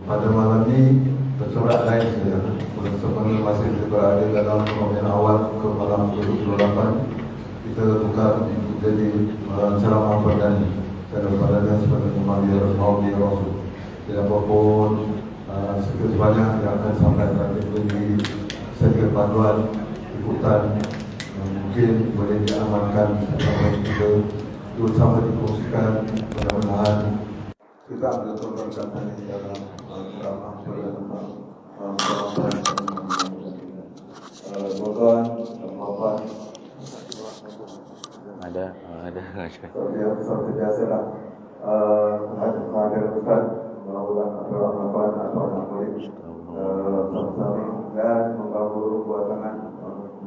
Pada malam ini bercorak lain saja. Sebenarnya masih berada dalam pemilihan awal ke malam 28. Kita buka jadi ceramah perdana daripada sebenarnya Maulid Rasul. Tidak apapun sekian banyak yang akan sampaikan di setiap panduan ikutan mungkin boleh diamalkan atau kita bersama dikongsikan. Mudah-mudahan kita ambil perkataan di dalam ceramah perdana tuan-tuan dan puan-puan. Ada. Seperti biasalah hadir Ustaz melakukan apa-apa atau murid sama-sama dan membawa buah tangan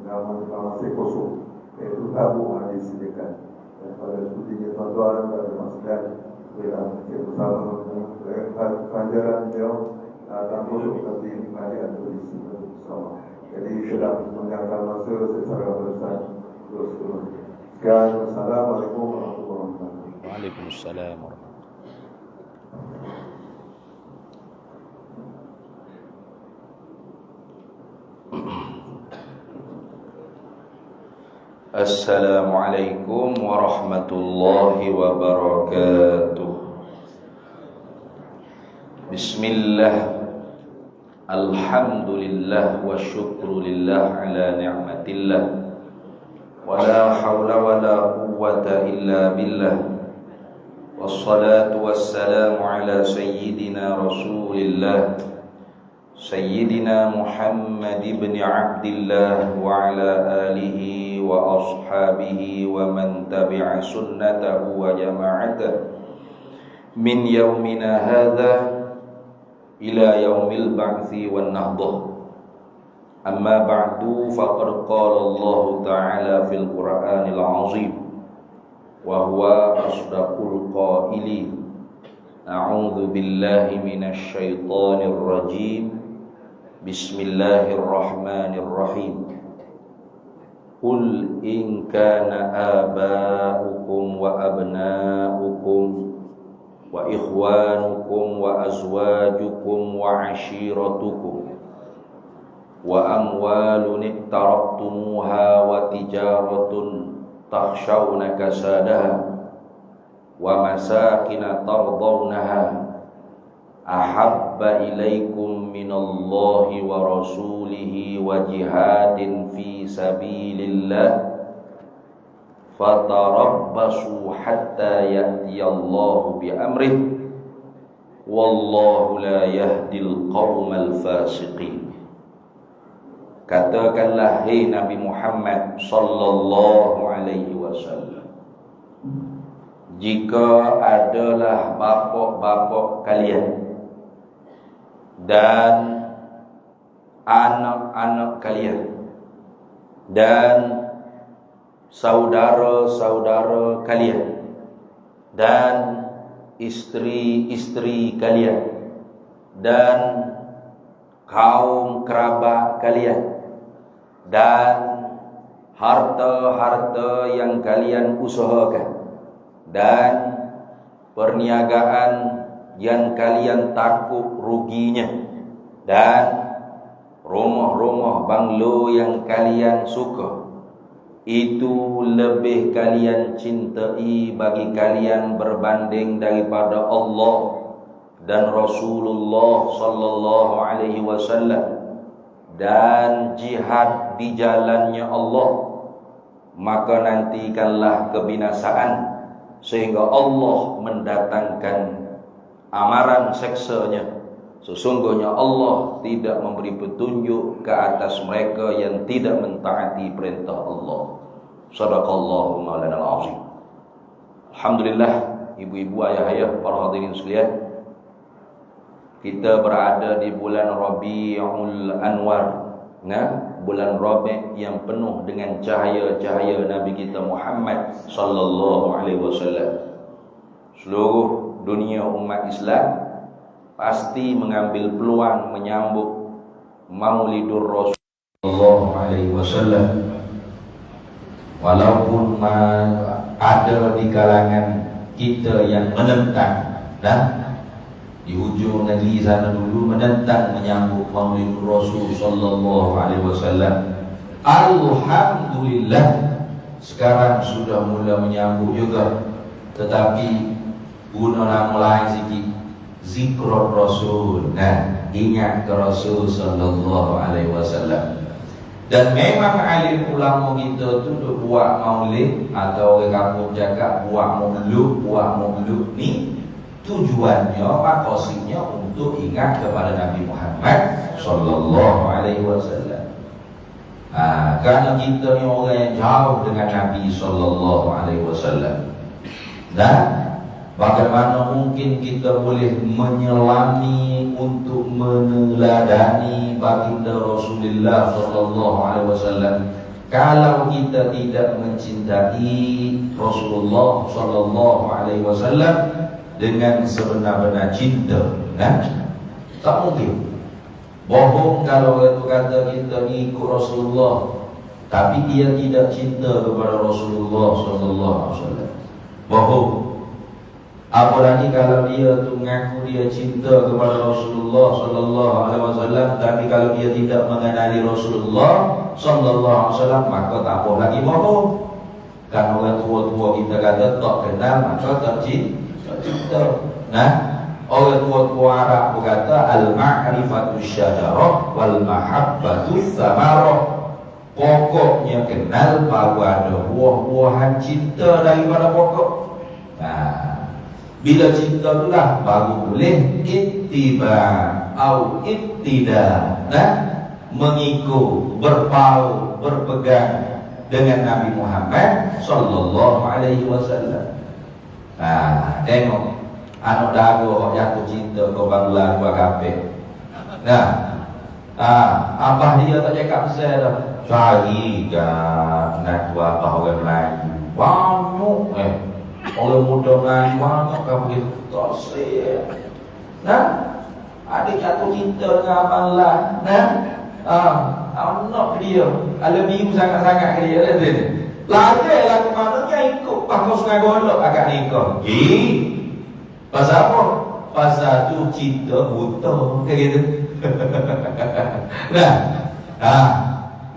dalam masih kosong, iaitu tabu yang disediakan. Dan pada studinya tuan-tuan pada masjid kita bersama pelajaran beliau dan kosong nanti mari ada berisi bersama. Jadi sudah meninggalkan masa secara berusaha terus. Assalamualaikum warahmatullahi wabarakatuh. Waalaikumsalam warahmatullahi. Assalamualaikum warahmatullahi wabarakatuh. Bismillah. Alhamdulillah wa syukrulillah ala ni'matillah. Wala hawla wala quwwata illa billah. Wassalatu wassalamu ala sayyidina Rasulillah Sayyidina Muhammad ibn Abdillah wa ala alihi wa ashabihi wa man tabi'a sunnatahu wa jama'atahu min yaumina hadha ila yaumil ba'thi wan nahdah. Amma ba'du, faqad qala Allah Ta'ala fil Qur'anil 'azim wa huwa asdaqul qailin. A'udzu billahi minasy syaithanir rajim. Bismillahirrahmanirrahim. Qul in kana aba'ukum wa abna'ukum wa ikhwanukum wa azwajukum wa 'ashiratukum wa amwalun iqtaraftumuha wa tijaratun takhshawna kasadaha wa masakina tardawnaha ahabba ilaikum minallahi wa rasulihi wa jihadin fi sabilillah fatarabbasu hatta ya'tiyallahu bi amrih wallahu la yahdil qaumal fasiqin. Katakanlah, hai Nabi Muhammad sallallahu alaihi wasallam, jika adalah bapak-bapak kalian dan anak-anak kalian dan saudara-saudara kalian dan istri-istri kalian dan kaum kerabat kalian dan harta-harta yang kalian usahakan dan perniagaan yang kalian takut ruginya dan rumah-rumah banglo yang kalian suka, itu lebih kalian cintai bagi kalian berbanding daripada Allah dan Rasulullah sallallahu alaihi wasallam dan jihad di jalannya Allah, maka nantikanlah kebinasaan sehingga Allah mendatangkan amaran seksanya. Sesungguhnya Allah tidak memberi petunjuk ke atas mereka yang tidak mentaati perintah Allah. Shadaqallahu maulanal azim. Alhamdulillah, ibu-ibu, ayah-ayah, para hadirin sekalian, kita berada di bulan Rabiul Anwar, bulan Rabi' yang penuh dengan cahaya-cahaya Nabi kita Muhammad sallallahu alaihi wasallam. Seluruh dunia umat Islam pasti mengambil peluang menyambut Maulidur Rasul sallallahu alaihi wasallam. Walaupun ada di kalangan kita yang menentang dan di hujung negeri sana dulu menentang menyambut Maulid Rasul sallallahu alaihi wasallam. Alhamdulillah sekarang sudah mula menyambut juga, tetapi guna nama lain sikit, zikrul Rasul. Nah, ingat ke Rasul sallallahu alaihi wasallam. Dan memang alim ulama kita tu buat maulid, atau orang kampung cakap buat maulud ni tujuannya, maksudnya untuk ingat kepada Nabi Muhammad sallallahu alaihi wasallam. Kerana kita ni orang yang jauh dengan Nabi sallallahu alaihi wasallam. Dan bagaimana mungkin kita boleh menyelami untuk meneladani baginda Rasulullah sallallahu alaihi wasallam kalau kita tidak mencintai Rasulullah sallallahu alaihi wasallam dengan sebenar-benar cinta. Tak mungkin. Bohong kalau itu kata kita ikut Rasulullah tapi dia tidak cinta kepada Rasulullah sallallahu alaihi wasallam. Bohong. Apalagi kalau dia tu mengaku dia cinta kepada Rasulullah sallallahu alaihi wasallam, tapi kalau dia tidak mengenali Rasulullah sallallahu alaihi wasallam, maka tak apa lagi bohong. Kan orang tua-tua kita kata tak kenal maka tak cinta. Orang tua-tua Arab berkata al-ma'rifatu syajarah wal mahabbatu thamarah. Pokoknya kenal baru ada buah-buahan cinta daripada pokok. Bila cinta itulah baru boleh ittiba au ittida, mengikut, berpaut, berpegang dengan Nabi Muhammad sallallahu alaihi wasallam. Tengok anak dago jatuh cinta ke bangla dua kafe. Abah dia tak cakap besar dah. Cari kan nak buat apa orang Melayu. Banyak orang muda Melayu banyak kan begitu. Tak saya. Adik jatuh cinta dengan abang lah. Anak dia lebih sangat-sangat ke dia lah. Lagi lah ke mana dia ikut pakai sungai golok agak nikah. Pasal apa? Pasal tu cinta buta. Kayak gitu.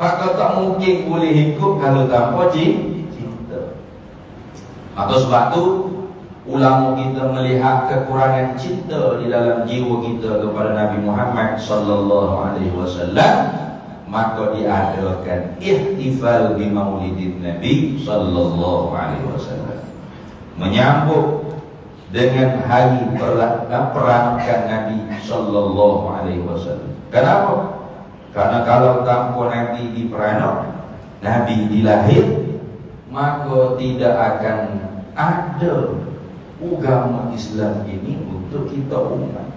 Maka tak mungkin boleh ikut kalau tanpa cinta. Maka sebab tu ulama kita melihat kekurangan cinta di dalam jiwa kita kepada Nabi Muhammad sallallahu alaihi wasallam, maka diadakan ihtifal bi maulidin Nabi sallallahu alaihi wasallam, menyambut dengan hari peranakan Nabi sallallahu alaihi wasallam. Kenapa? Karena kalau tanpa Nabi diperanak, Nabi dilahir, maka tidak akan ada agama Islam ini untuk kita umat.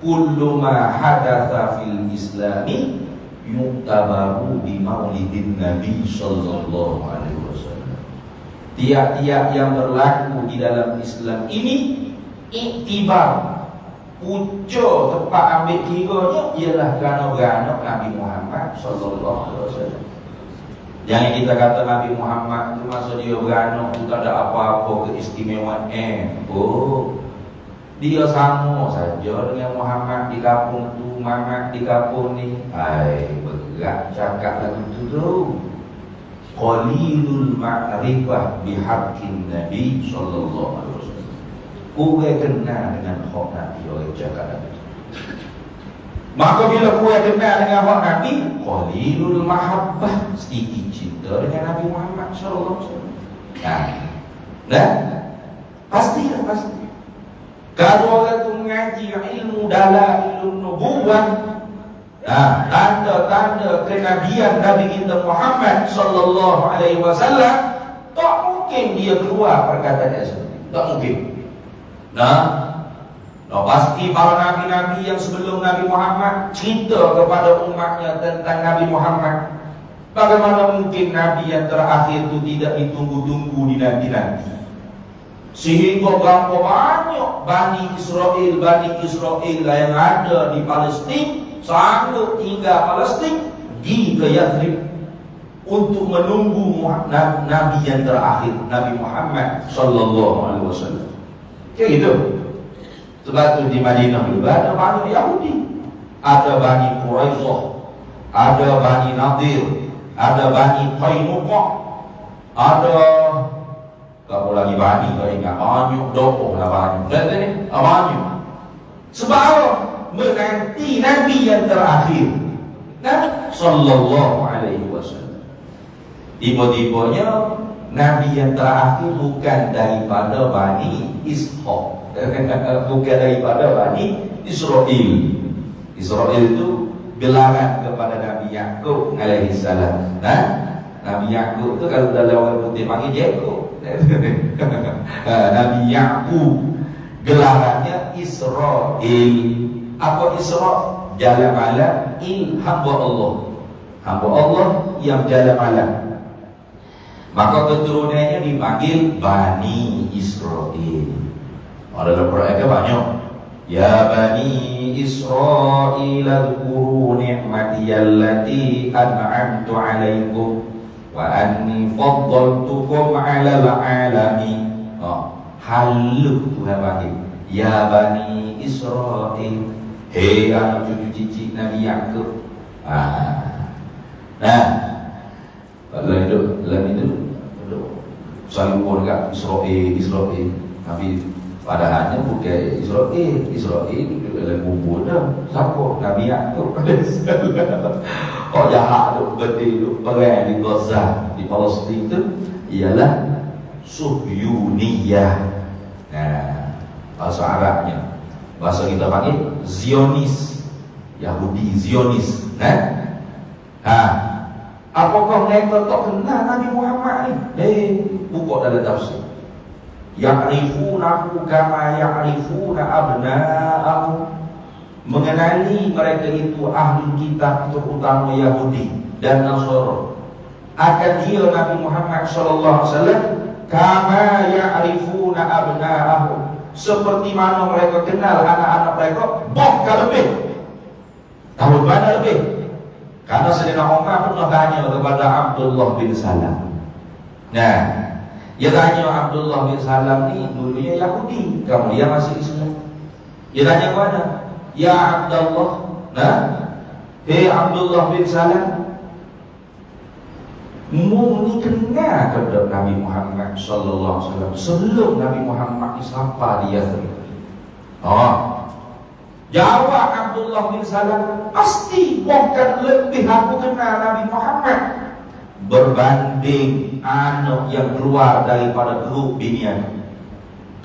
Kullu ma hadatsa fil islami yutabaru bi maulidin Nabi sallallahu alaihi wasallam. Tiap-tiap yang berlaku di dalam Islam ini iktibar, pucuk tempat ambil kiranya ialah kerana beranak Nabi Muhammad sallallahu alaihi wasallam. Jangan kita kata Nabi Muhammad itu masa dia beranak itu tak ada apa-apa keistimewaan. Dia sama saja dengan Muhammad di kampung tu, Muhammad di kampung ni. Berat cakap lagu tu tu. Qalilul ma'rifah bihaqqin Nabi sallallahu alaihi wasallam. Kurang kenal dengan hak Nabi, orang cakap lagu tu. Maka bila kurang kenal dengan hak Nabi, qalilul mahabbah, sedikit cinta dengan Nabi Muhammad sallallahu alaihi wasallam. Pasti. Kalau orang tu mengaji ilmu dalam ilmu nubuwah, tanda-tanda kenabian Nabi kita Muhammad sallallahu alaihi wasallam, tak mungkin dia keluar perkataan yang seperti itu. Tak mungkin. Pasti para nabi-nabi yang sebelum Nabi Muhammad cerita kepada umatnya tentang Nabi Muhammad. Bagaimana mungkin Nabi yang terakhir itu tidak ditunggu-tunggu dinanti-nanti? Sehingga berapa banyak Bani Israel yang ada di Palestin sanggup tinggal Palestin di Yathrib untuk menunggu Nabi yang terakhir, Nabi Muhammad sallallahu alaihi wasallam. Kayak gitu. Sebab tu di Madinah juga ada banyak Yahudi. Ada Bani Quraisyah, ada Bani Nadir, ada Bani Qainuqa, ada apa lagi Bani, kalau ingat banyak dopo lah Bani. Lihat ni, banyak. Sebab apa? Menanti Nabi yang terakhir, nah, sallallahu alaihi wasallam. Tiba-tibanya Nabi yang terakhir bukan daripada Bani Ishaq, bukan daripada Bani Israel. Israel itu gelaran kepada Nabi Yakub alaihi salam. Nah, Nabi Yakub itu kalau dalam orang putih panggil Yakub. Nabi Yakub gelarannya Israel. Apa Isra? Jalan malam, hamba Allah. Hamba Allah yang jalan malam. Maka keturunannya dipanggil Bani Israel. Dalam Quran banyak. Ya Bani Israel adhkuru ni'mati allati an'amtu 'alaikum wa anni faddaltukum 'alal 'alamin. Halus Tuhan panggil. Ya Bani Israel, hei anak cucu cicit Nabi Yakub. Nah, dalam itu selalu pun dekat Israel. Nabi padahalnya bukan Israel itu dalam kubur dah. Siapa? Nabi Yakub. Oh jahat tu, betul tu, perang di Gaza, di Palestin tu ialah Suhyuniyah. Nah, bahasa Arabnya, bahasa kita panggil Zionis, Yahudi Zionis. Apakah mereka tak kenal Nabi Muhammad ni? Buka dalam tafsir. Ya'rifunahu kama ya'rifuna abna'ahum. Mengenali mereka itu ahli kitab, terutama Yahudi dan Nasara. Akan dia Nabi Muhammad sallallahu alaihi wasallam kama ya'rifuna abna'ahum, seperti mana mereka kenal anak-anak mereka, bahkan lebih. Tahu mana lebih? Karena Sayyidina Umar pernah tanya kepada Abdullah bin Salam. Nah, dia tanya Abdullah bin Salam ni dulunya Yahudi, kemudian masih Islam. Dia tanya kepada, ya Abdullah, hei Abdullah bin Salam, mu ni kenal kepada Nabi Muhammad sallallahu alaihi wasallam sebelum Nabi Muhammad disapa di Yathrib? Jawab Abdullah bin Salam, pasti bukan lebih aku kenal Nabi Muhammad berbanding anak yang keluar daripada grup binian.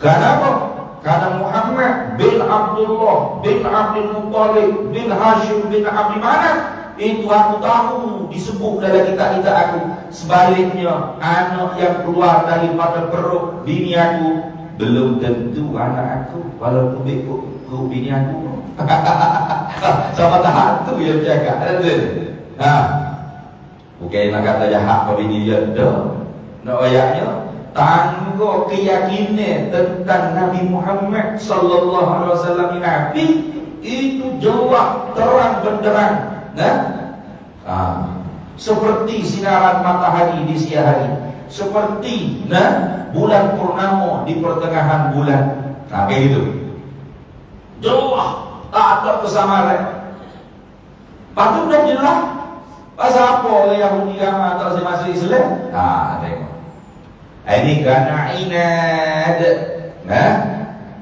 Kenapa? Karena Muhammad bin Abdullah bin Abdul Muttalib bin Hashim bin Abdi Manaf itu aku tahu disebut dalam kitab-kitab aku. Sebaliknya anak yang keluar daripada perut bini aku belum tentu anak aku, walaupun ikut grup bini aku. Sama tahap tu yang bercakap. Bukan nak kata jahat ke bini dia dah. Nak ayatnya tangguh keyakinan tentang Nabi Muhammad sallallahu alaihi wasallam Nabi itu jelas terang benderang. Seperti sinaran matahari di siang hari, seperti bulan purnama di pertengahan bulan. Kayak gitu. Jelas, tak ada kesamaran. Patut dah jelas. Pasal apa orang Yahudi agama tak masuk Islam? Tengok. Ini kerana inad,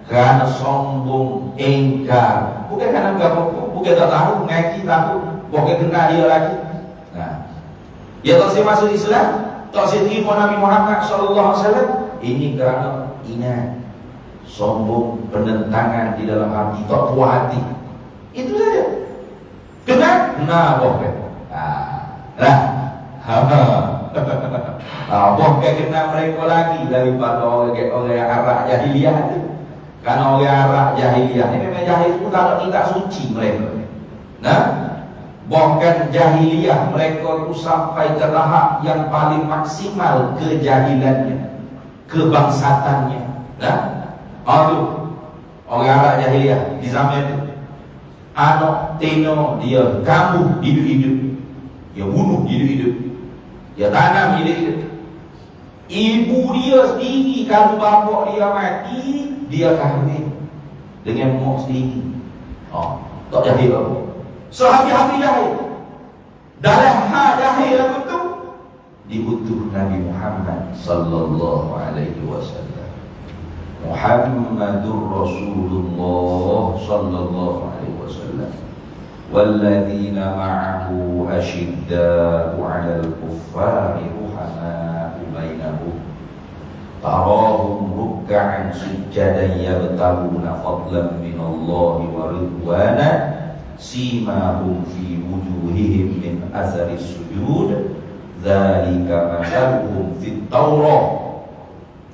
kerana sombong, engkar. Bukan kerana apa-apa, bukan tak tahu, ngaji tahu, bukan kenal dia lagi. Dia tak masuk Islam, tak terima Nabi Muhammad sallallahu alaihi wasallam. Ini kerana inad, sombong, penentangan di dalam hati, tak puas hati. Itu saja. Kenapa? Bukan kenal mereka lagi daripada orang Arab jahiliyah itu. Karena orang Arab jahiliyah ini memang jahil itu kalau tidak suci mereka. Bahkan jahiliyah mereka itu sampai ke tahap yang paling maksimal kejahilannya, kebangsatannya. Orang Arab jahiliyah di zaman itu, anak tino dia kamu hidup-hidup, dia bunuh hidup-hidup, dia tanam hidup-hidup. Ibu dia sendiri kalau bapak dia mati, dia kahwin dengan mok sendiri. Tak jahil apa. Sehabis-habis jahil. Dalam jahil apa tu? Diutus Nabi Muhammad sallallahu alaihi wasallam. Muhammadur Rasulullah sallallahu alaihi wasallam. Walladzina ma'ahu asyidda'u 'alal kuffari ruhama'u bainahum. Tarahum ruk'an sujjadan yabtaguna fadlan minallahi wa ridwana simahum fi wujuhihim min athari sujud. Dzalika mathaluhum fit Taurah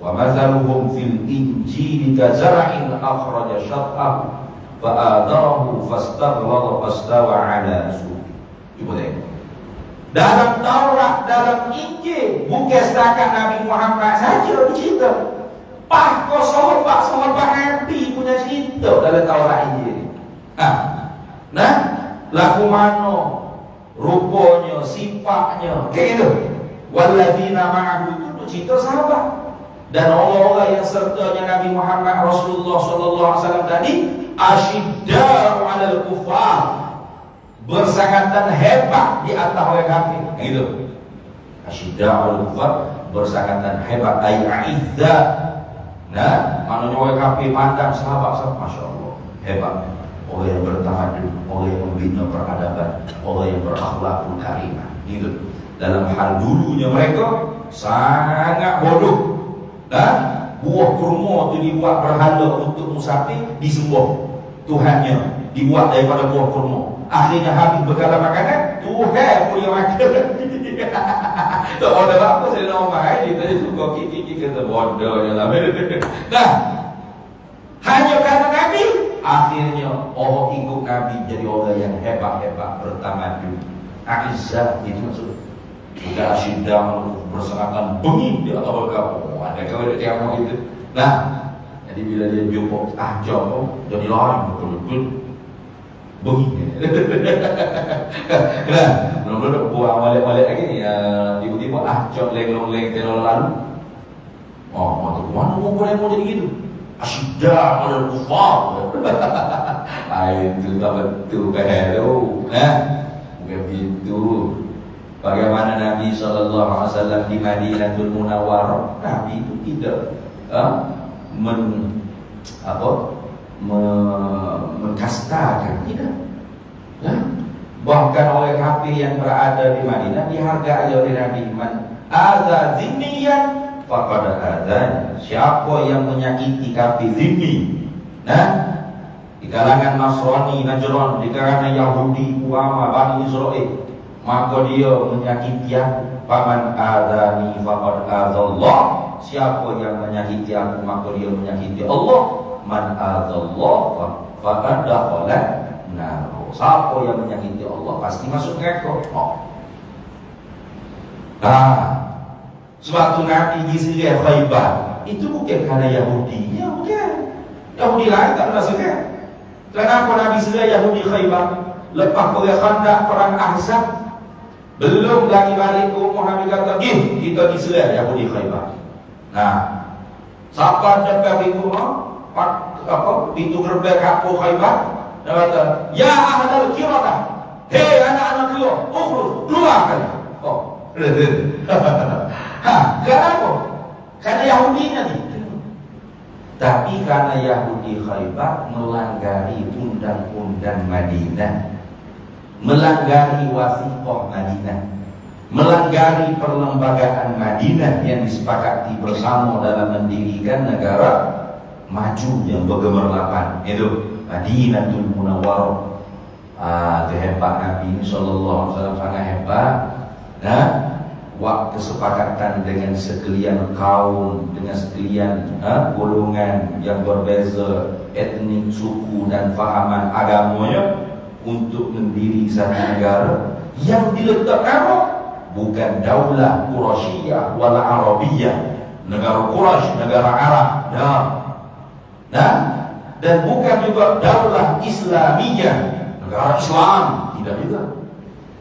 wa mathaluhum fil Injil kazar'in akhraja syat'ahu fa'adarahu fastaghlaba fastawa 'ala suqi. Cuba tengok. Dalam Taurat, dalam Injil, bukan setakat Nabi Muhammad saja bercerita. Bahkan sahabat Nabi punya cerita dalam Taurat Injil. Nah, lagu mana? Rupanya, sifatnya, kayak gitu. Walladzina ma'ahu itu cerita sahabat. Dan orang-orang yang sertanya Nabi Muhammad Rasulullah sallallahu alaihi wasallam tadi, asyidda'u 'alal kuffar, bersangatan hebat di atas orang kafir. Gitu. Asyidda'u 'alal kuffar, bersangatan hebat, ai aizza. Nah, maknanya orang kafir mandang sahabat, masya-Allah, hebat. Orang yang bertamadun, orang yang membina peradaban, orang yang berakhlakul karimah. Gitu. Dalam hal dulunya mereka sangat bodoh. Buah kurma itu dibuat berhala untuk musafir, disembah Tuhannya, dibuat daripada buah kurma. Akhirnya habis berkala makanan, Tuhan punya makan. Tak ada apa saya nak makan, dia tadi suka kiki kata bodohnya lah. Nah, hanya karena Nabi, akhirnya orang ikut Nabi jadi orang yang hebat-hebat bertamadun. Aizzah itu maksud. Jika asyiddah berserakan bengit di atas berkabung. Ada kau ada tiap gitu. Nah, jadi bila dia jumpa jumpa jadi lain betul-betul bengit. Nah, belum buang balik-balik lagi ni. Tiba-tiba jumpa lenglong-leng telur lalu. Mata mana mau jadi gitu? Asyiddah ada kufar. Itu tak betul hello. Nah, bukan begitu. Bagaimana Nabi SAW di Madinatul Munawwarah, Nabi itu tidak mengkastakan, tidak. Bahkan oleh kafir yang berada di Madinah dihargai oleh Nabi. Man adza zimmiyan faqad adzan. Siapa yang menyakiti kafir zimmi, nah, di kalangan Nasrani, Najran, di kalangan Yahudi, Uama, Bani Israel, maka dia menyakiti aku. Faman adzani faqad adzallah. Siapa yang menyakiti aku, maka dia menyakiti Allah. Man adzallah faqad dakhala nar. Siapa yang menyakiti Allah pasti masuk neraka. Suatu Nabi di Syria Khaybar itu bukan kerana Yahudi, ya bukan. Yahudi lain tak masuk kan? Kenapa Nabi Syria Yahudi Khaybar? Lepas perang Khandaq, perang Ahzab, belum lagi balik ke rumah, Nabi kata, kita diserang Yahudi Khaybar. Nah, siapa dekat pintu rumah? Pintu gerbang kampung Khaybar, dia kata, ya ahlal Qiradah, hei anak-anak kira, keluar kali. Kenapa? Karena Yahudinya ni. Tapi karena Yahudi Khaybar melanggari undang-undang Madinah, melanggari wasiqah Madinah, melanggari perlembagaan Madinah yang disepakati bersama dalam mendirikan negara maju yang bergemerlapan, itu Madinatul Munawwarah. Hebat Nabi sallallahu alaihi wasallam, sangat hebat. Nah, waktu kesepakatan dengan sekalian kaum, dengan sekalian golongan yang berbeza etnik, suku dan fahaman agamanya, untuk mendiri satu negara yang diletak nama bukan Daulah Quraisyiyah wala Arabiyah, negara Quraisy, negara Arab, dan bukan juga Daulah Islamiyah, negara Islam, tidak juga.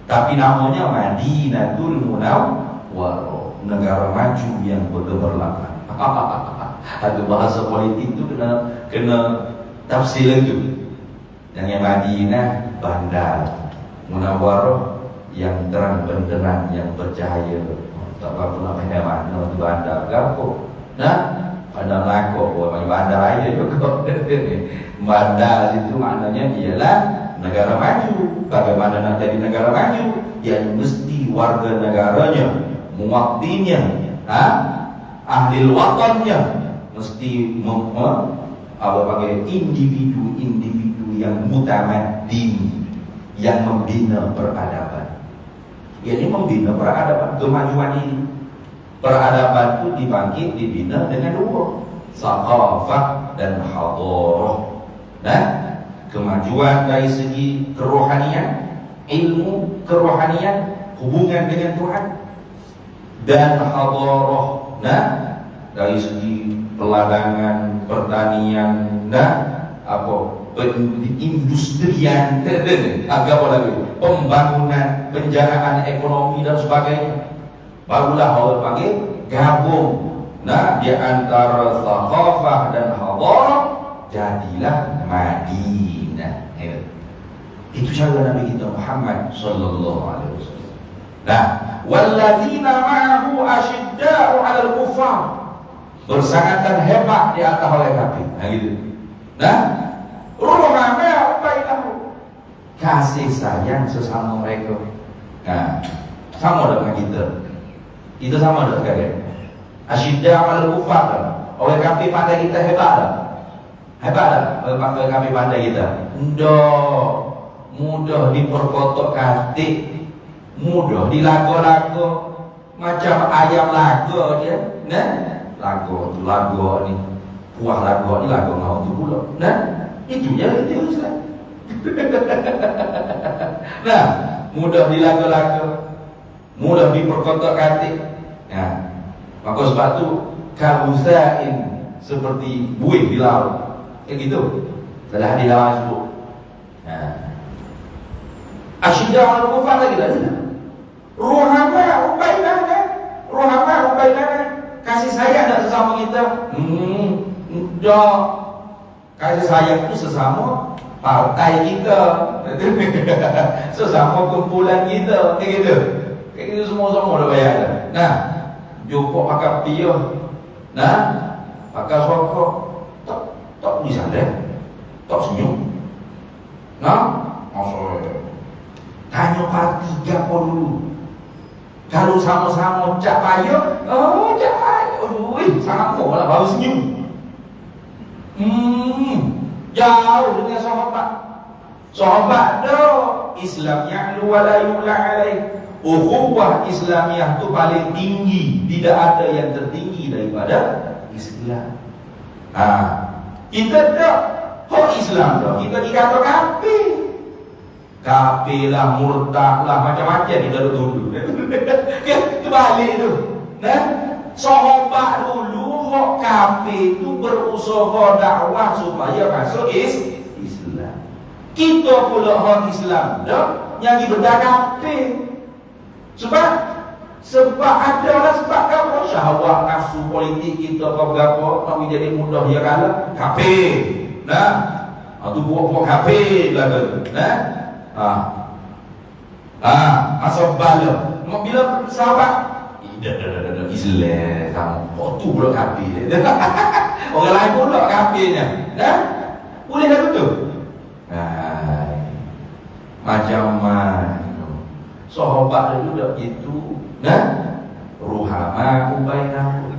Tapi namanya Madinatul Munawwarah, negara maju yang bergemerlapan. Ada bahasa politik itu kena tafsir itu. Yang Madinah bandar, Munawwarah yang terang benderang, yang bercahaya. Tak apa nak pindah mana tu bandar gapo. Nah, bandar Melaka, orang bandar aja juga. Bandar itu maknanya ialah negara maju. Bagaimana nak jadi negara maju? Yang mesti warga negaranya, muwaktinya, ahli watannya mesti individu yang mutamaddin, yang membina peradaban. Ini membina peradaban, kemajuan ini. Peradaban itu dibina dengan dua, saqafah dan hadarah. Nah, kemajuan dari segi kerohanian, ilmu kerohanian, hubungan dengan Tuhan, dan hadarah. Nah, dari segi peladangan, pertanian, perindustrian, apa lagi, pembangunan, penjanaan ekonomi dan sebagainya. Barulah orang panggil gabung. Nah, di antara thaqafah dan hadarah jadilah Madinah. Itu cara Nabi kita Muhammad sallallahu alaihi wasallam. Nah, walladzina ma'ahu asyidda'u 'alal kuffar, bersangatan hebat di atas oleh kafir. Nah gitu. Nah, ruhama'u bainahum, kasih sayang sesama mereka. Nah, sama dengan kita. Kita sama dengan kalian. Asyidda'u 'alal kuffar. Oleh kafir pandai kita hebat tak? Hebat tak? Oleh kafir pandai kita. Mudah diperkotok-katik, mudah dilago-lago, macam ayam lago dia. Nah, lago ni, kuah lago ni lago ngau tu pula. Nah, itu je itu Islam. Nah, mudah dilago-lago, mudah diperkotok-katik. Nah, maka sebab tu kausain seperti buih di laut. Kayak gitu. Telah di laut sebut. Nah, asyidda'u 'alal kuffar lagi dah. Ruhama'u bainana, kasih sayang tak sesama kita? Kasih sayang itu sesama partai kita, sesama kumpulan kita, kayak gitu. Kayak gitu semua dah bayar. Nah, jumpa pakai piyah, nah, pakai sokok, tak bisa deh, tak senyum. Nah, maksudnya tanya parti gapo dulu. Kalau sama-sama cak payah, cak payah, sama lah baru senyum. Jauh dengan sahabat. Sahabat tu Islam ya'lu wa la yu'la alaih. Ukhuwah Islamiyah tu paling tinggi, tidak ada yang tertinggi daripada Islam. Kita tak Islam tu, kita dikata kafir. Kafir lah, murtad lah, macam-macam kita dulu. Itu balik tu. Nah, sahabat dulu hak kafir tu berusaha dakwah supaya masuk Islam. Kita pula hak Islam dah yang dibedah kafir. Sebab adalah sebab apa? Syahwat nafsu politik kita apa-apa, kami jadi mudah dia kalah kafir. Nah, tu buat kafir lah tu. Nah, masuk bala. Bila sahabat Islam kamu tu pula kafir. Orang lain pula kafirnya. Nah, boleh tak betul? Macam mana sahabat dulu dah gitu. Nah, ruhama bainahum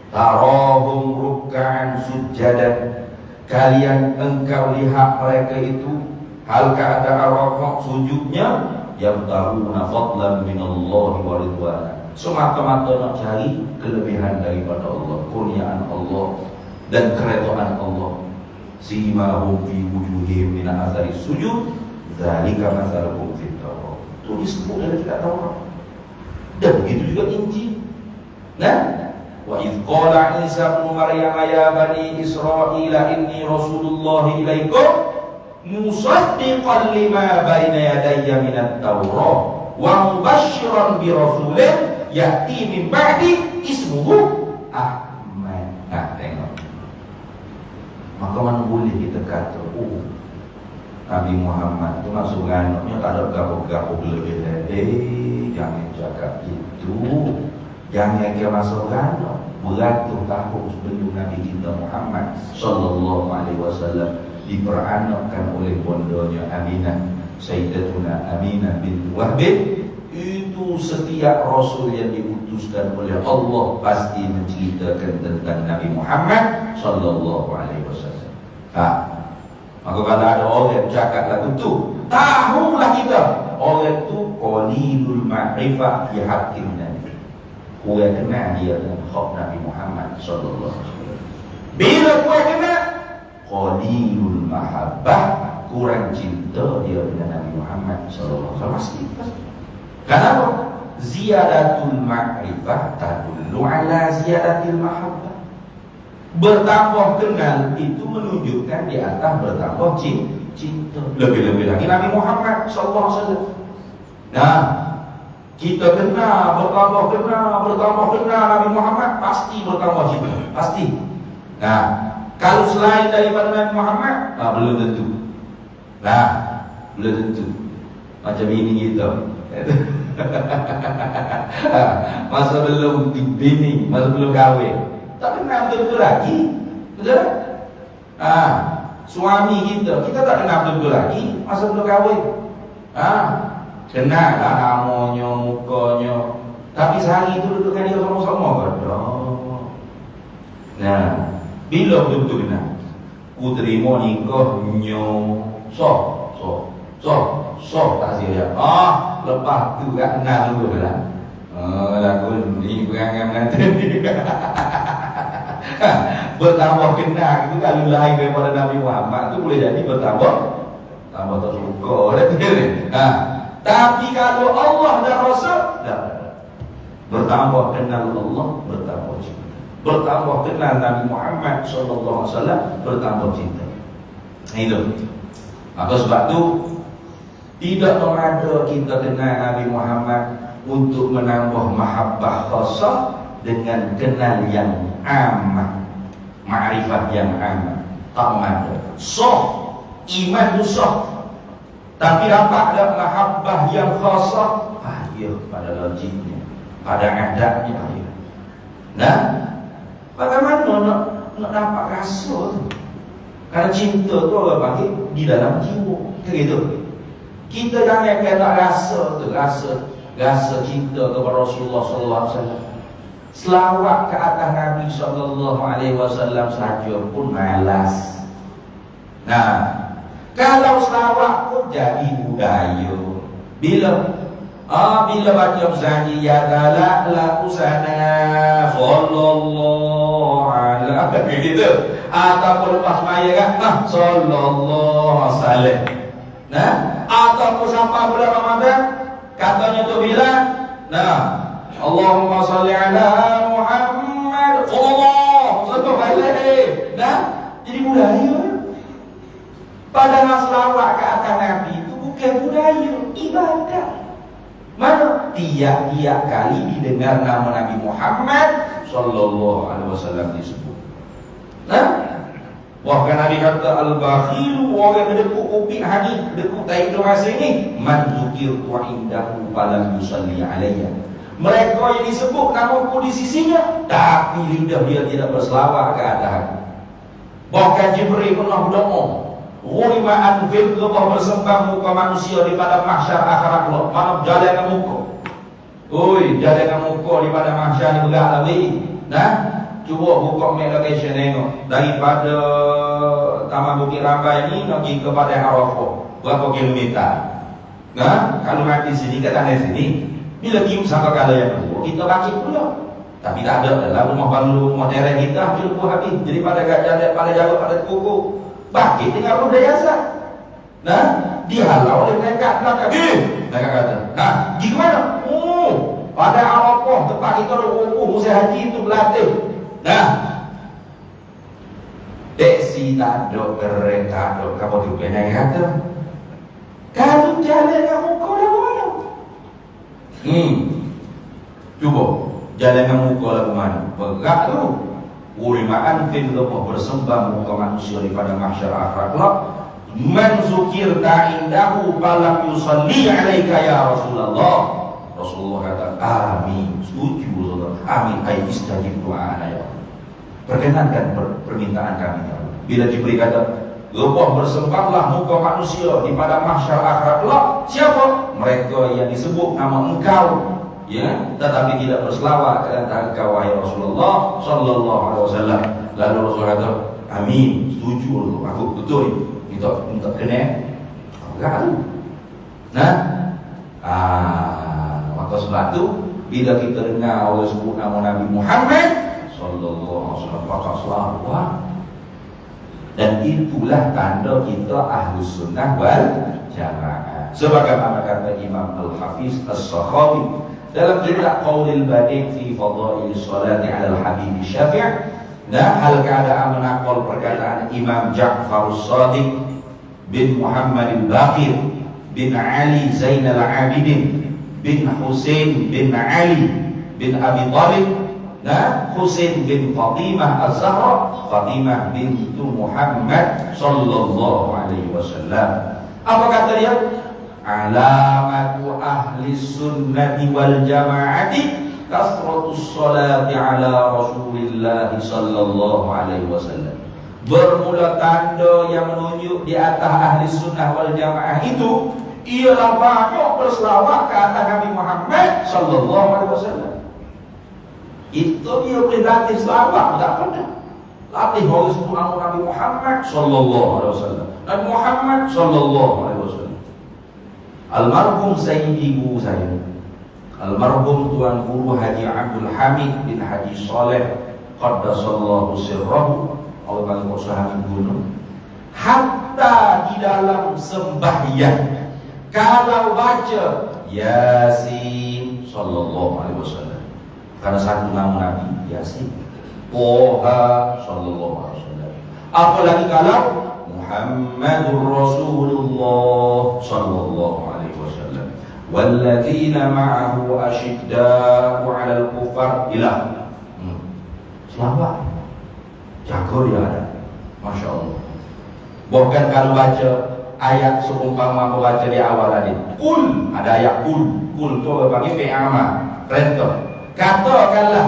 tarahum ruk'an sujadan, kalian engkau lihat mereka itu hal keadaan rokok sujudnya, yabtaguna fadlan minallahi wa ridwana, semata-mata nak cari kelebihan daripada Allah, kurniaan Allah dan keredaan Allah. Simahum fi wujuhihim min athari sujud, zalika mathaluhum fit Taurat. Tulis sebut dalam kitab Taurat. Dan begitu juga Injil. Nah, wa idz qala Isa ibn Maryam ya bani Israil inni rasulullah ilaikum musaddiqan lima baina yadayya minat Taurat wa mubasysyiran bi rasulin ya'ti min ba'di ismuhu Ahmad. Nah, tengok. Maka mana boleh kita kata, oh Nabi Muhammad tu masuk ganoknya tak ada gapo-gapo lebih dari. Jangan cakap itu. Jangan kira masuk ganok beratus tahun sebelum Nabi kita Muhammad sallallahu alaihi wasallam diperanakkan oleh bondonya Aminah, Sayyidatuna Aminah binti Wahb. Itu setiap rasul yang diutuskan oleh Allah pasti menceritakan tentang Nabi Muhammad sallallahu alaihi wasallam. Maka kalau ada orang cakap lagu tu, tahulah kita orang tu qalilul ma'rifah fi haqqin Nabi. Orang kenal dia dengan hak Nabi Muhammad sallallahu alaihi wasallam. Bila orang kenal qalilul mahabbah, kurang cinta dia dengan Nabi Muhammad sallallahu alaihi wasallam. Pasti. Kenapa? Ziyadatul ma'rifah tadullu ala ziyadatil mahabbah. Bertambah kenal itu menunjukkan di atas bertambah cinta. Lebih-lebih lagi Nabi Muhammad sallallahu alaihi wasallam. Nah, kita kenal, bertambah kenal Nabi Muhammad, pasti bertambah cinta, pasti. Nah, kalau selain daripada Nabi Muhammad, belum tentu. Nah, belum tentu. Macam ini kita. Masa belum bini, masa belum kahwin, tak kenal betul-betul lagi. Betul? Suami kita tak kenal betul-betul lagi masa belum kahwin. Kenal lah namanya, mukanya, tapi sehari itu duduk dengan dia sama-sama kan? Nah, bila betul-betul kenal, ku terima nikah sok tak siap. Lepas tu tak kenal dulu lah. Lagu ni perangai nanti. Bertambah kenal itu kalau lain daripada Nabi Muhammad tu boleh jadi bertambah tak suka. Tapi kalau Allah dan Rasul, bertambah kenal Allah, bertambah cinta. Bertambah kenal Nabi Muhammad sallallahu alaihi wasallam, bertambah cinta. Itu. Maka sebab tu tidak mengada kita kenal Nabi Muhammad untuk menambah mahabbah khasah dengan kenal yang amat, ma'rifat yang amat. Tak mengada. Iman tu sah. Tapi dapat ada mahabbah yang khasah, ya pada logiknya, pada adabnya. Nah, bagaimana nak dapat rasa tu? Karena cinta tu orang panggil di dalam jiwa. Gitu. Kita jangan kena rasa tu, rasa cinta kepada Rasulullah sallallahu alaihi wasallam. Selawat ke atas Nabi sallallahu alaihi wasallam saja pun malas. Nah, kalau selawat pun jadi budaya. Bila baca zanji ya la usana sallallahu alaihi wasallam gitu. Ataupun lepas maya kan sallallahu alaihi wasallam. Nah, ataupun sampai bulan Ramadan katanya tu bila Allahumma salli ala Muhammad sallallahu alaihi. Nah, jadi budaya. Padahal selawat ke atas Nabi itu bukan budaya, ibadah. Mana tiap-tiap kali didengar nama Nabi Muhammad sallallahu alaihi wasallam disebut. Nah, bahkan Nabi kata al-bakhilu, orang yang dekuk kuping hadis, dekuk tai masa ini, man zukirtu indahu falam yusalli alayya. Mereka yang disebut namaku di sisinya, tapi lidah dia tidak berselawat ke atas aku. Bahkan Jibril pernah berdoa, Ghulima anfir Allah bersembah muka manusia daripada mahsyar akhirat Allah. Mana jalan dengan muka. Jalan dengan muka daripada mahsyar ni berat lagi. Nah, cuba buka map location tengok. Daripada Taman Bukit Rambai ni pergi kepada Arafah, berapa kilometer? Nah, kalau mati sini ke tanah sini, bila tiup sampai kala yang kedua, kita bakit pula. Tapi tak ada dalam rumah baru, rumah daerah kita hampir habis. Jadi pada jalan, pada jalan, pada kuku bakit dengan roda yasa. Nah, dihalau oleh mereka belakang. Mereka kata, gimana? Pada Arafah tempat kita rukuk musim haji itu berlatih. Nah, teksi tak ada, keren tak ada. Kamu tu banyak kata, kalau jalan dengan muka dah mana? Cuba jalan dengan muka lah ke mana? Berat tu. Urimaan fin Allah bersembah muka manusia daripada mahsyar akhirat kelak. Man zukirta indahu falam yusalli alaika ya Rasulullah. Rasulullah kata, amin, setuju Rasulullah. Amin, ay istajib doa ya. Perkenankan permintaan kami ya Allah. Bila diberi kata, Allah bersembahlah muka manusia di pada mahsyar akhirat kelak. Siapa? Mereka yang disebut nama engkau, ya, tetapi tidak berselawat kepada engkau wahai Rasulullah sallallahu alaihi wasallam. Lalu Rasul kata, amin, setuju aku betul. Minta kena. Enggak. Nah, maka sebab itu bila kita dengar Allah sebut nama Nabi Muhammad sallallahu alaihi wasallam, maka selawat. Dan itulah tanda kita Ahlus Sunnah wal Jamaah. Sebagaimana kata Imam Al-Hafiz As-Sakhawi dalam kitab Qaulul Badi' fi Fadail Salati 'ala Al-Habib Syafi'. Nah, hal keadaan menakol perkataan Imam Ja'far As-Shadiq bin Muhammad Al-Baqir bin Ali Zainal Abidin bin Husain bin Ali bin Abi Thalib, nah, Husain bin Fatimah Az-Zahra, Fatimah bintu Muhammad sallallahu alaihi wasallam. Apa kata dia? Alamatu ahli sunnati wal jamaati kasratus salati ala Rasulillah sallallahu alaihi wasallam. Bermula tanda yang menunjuk di atas ahli sunnah wal jamaah itu ialah banyak berselawat ke atas Nabi Muhammad sallallahu alaihi wasallam. Itu dia boleh latih selawat, tak pernah. Latih harus sebut nama Nabi Muhammad sallallahu alaihi wasallam. Nabi Muhammad sallallahu alaihi wasallam. Almarhum Sayyidi Guru saya, almarhum Tuan Guru Haji Abdul Hamid bin Haji Saleh qaddasallahu sirrahu, Allah paling bersahabat gunung. Hatta di dalam sembahyang kalau baca Yasin sallallahu alaihi wasallam, karena satu nama Nabi Yasin, Toha sallallahu alaihi wasallam. Apalagi kalau Muhammadur Rasulullah sallallahu alaihi wasallam, walladzina ma'ahu asyidda'u 'alal kuffar ilah. Selawat jaga dia ada, Masya Allah. Bahkan kalau baca ayat seumpama membaca di awal tadi, kul, ada ayat kul tu bagi fi'ama, perintah. Katakanlah,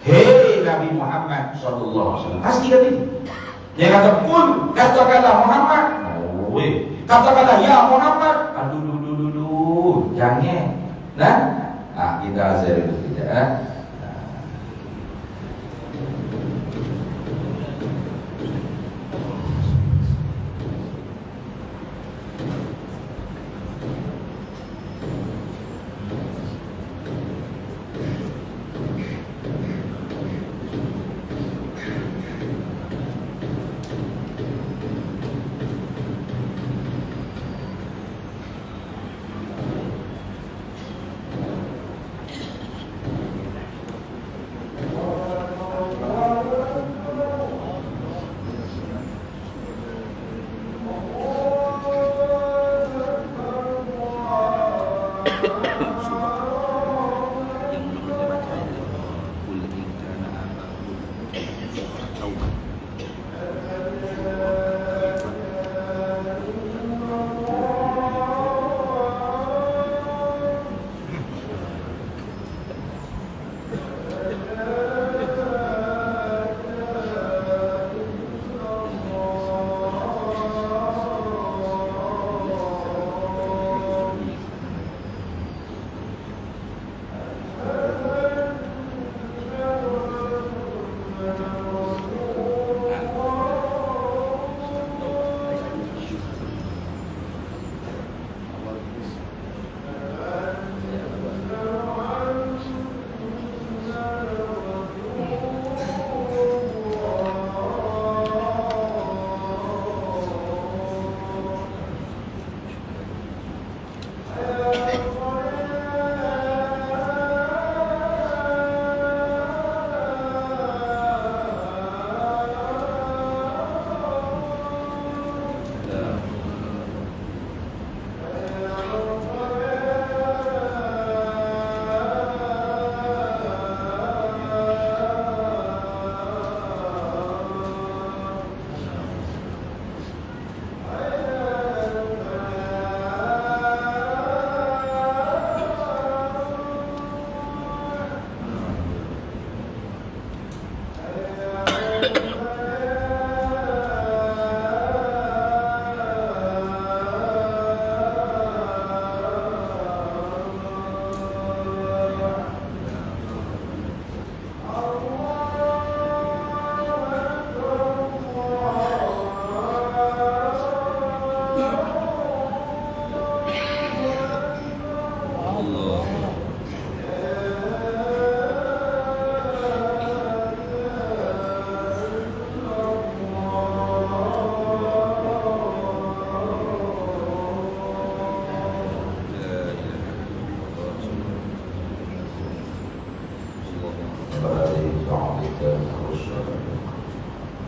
hei Nabi Muhammad sallallahu alaihi wasallam. Pasti kata dia kata kul, katakanlah Muhammad. Oh, katakanlah ya Muhammad. Aduh, jangan. Nah, kita azar itu tidak.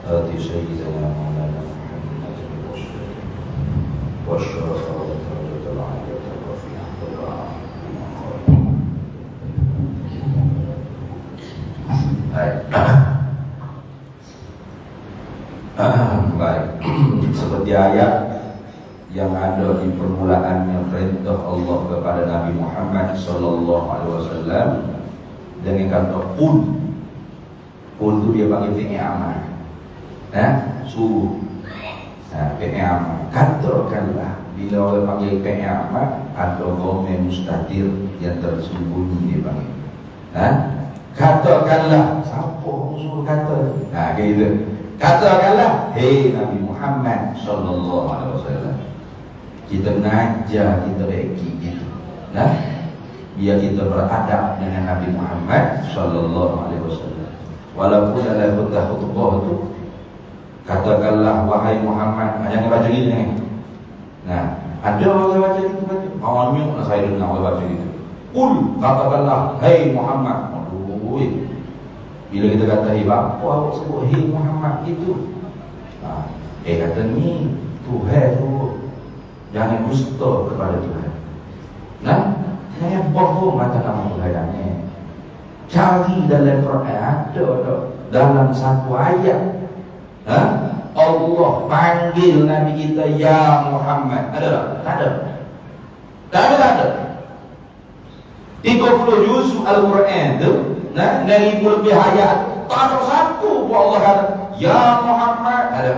آتي سيدنا مولانا محمد الرسول والشرف والدرجة العالية الرفيعة Baik, seperti ayat yang ada di permulaannya perintah Allah kepada Nabi Muhammad sallallahu alaihi wasallam dengan kata qul. Qul itu dia panggil fi'il amal. Suruh. Fi'il amal. Katakanlah, bila orang panggil fi'il amal, ada dhamir mustatir yang tersembunyi dia panggil. Katakanlah, siapa orang suruh kata? Kayak gitu. Katakanlah, hei Nabi Muhammad sallallahu alaihi wasallam. Kita mengajar, kita reki gitu. Biar kita beradab dengan Nabi Muhammad sallallahu alaihi wasallam. Walaupun dalam khutbah itu katakanlah wahai Muhammad, jangan baca gini nih. Ada orang baca gitu baca. Awalnya saya dengar orang baca gitu. Qul, katakanlah hei Muhammad. Aduh. Bila kita kata hei bapa, awak sebut hei Muhammad itu. Kata ni Tuhan tu. Jangan dusta kepada Tuhan. Jangan bohong kata nama Tuhan ni. Cari dalam Quran ada dalam satu ayat. Allah panggil Nabi kita ya Muhammad. Ada tak? Tak ada. 30 juz Al-Quran tu, dari lebih ayat, tak ada satu pun Allah kata ya Muhammad. Ada.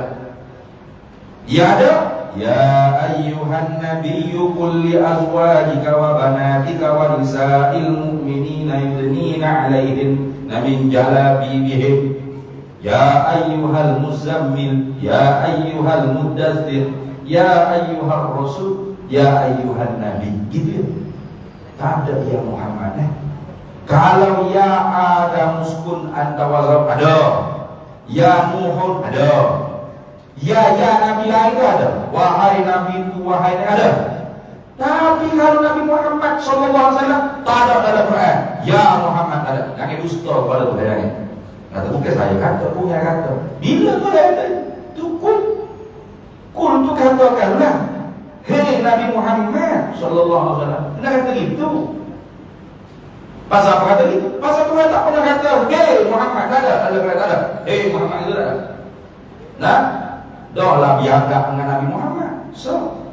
Ya ada. Ya ayyuhan nabiyyu qul li azwajika wa banatika wa nisa'il mu'minina yudnina 'alaihinna min jalabibihim. Ya ayyuhal muzammil, ya ayyuhal muddaththir, ya ayyuhar rasul, ya ayyuhan nabi. Gitu ya. Tak ada ya Muhammad. Kalau ya Adam uskun anta wazab ada. Ya Nuhun ada. Ya Nabi lain ada. Wahai Nabi itu, wahai ada. Tapi kalau Nabi Muhammad sallallahu alaihi wasallam tak ada dalam Quran. Ya Muhammad ada. Jangan dusta pada Tuhan. Kata bukan saya kata, punya kata. Bila tu ada tu kul tu katakanlah hei Nabi Muhammad sallallahu alaihi wasallam. Dia kata gitu. Pasal apa kata gitu? Pasal Tuhan tak pernah kata hei Muhammad ada ada. Hei Muhammad itu ada. Dah lah biadab dengan Nabi Muhammad. So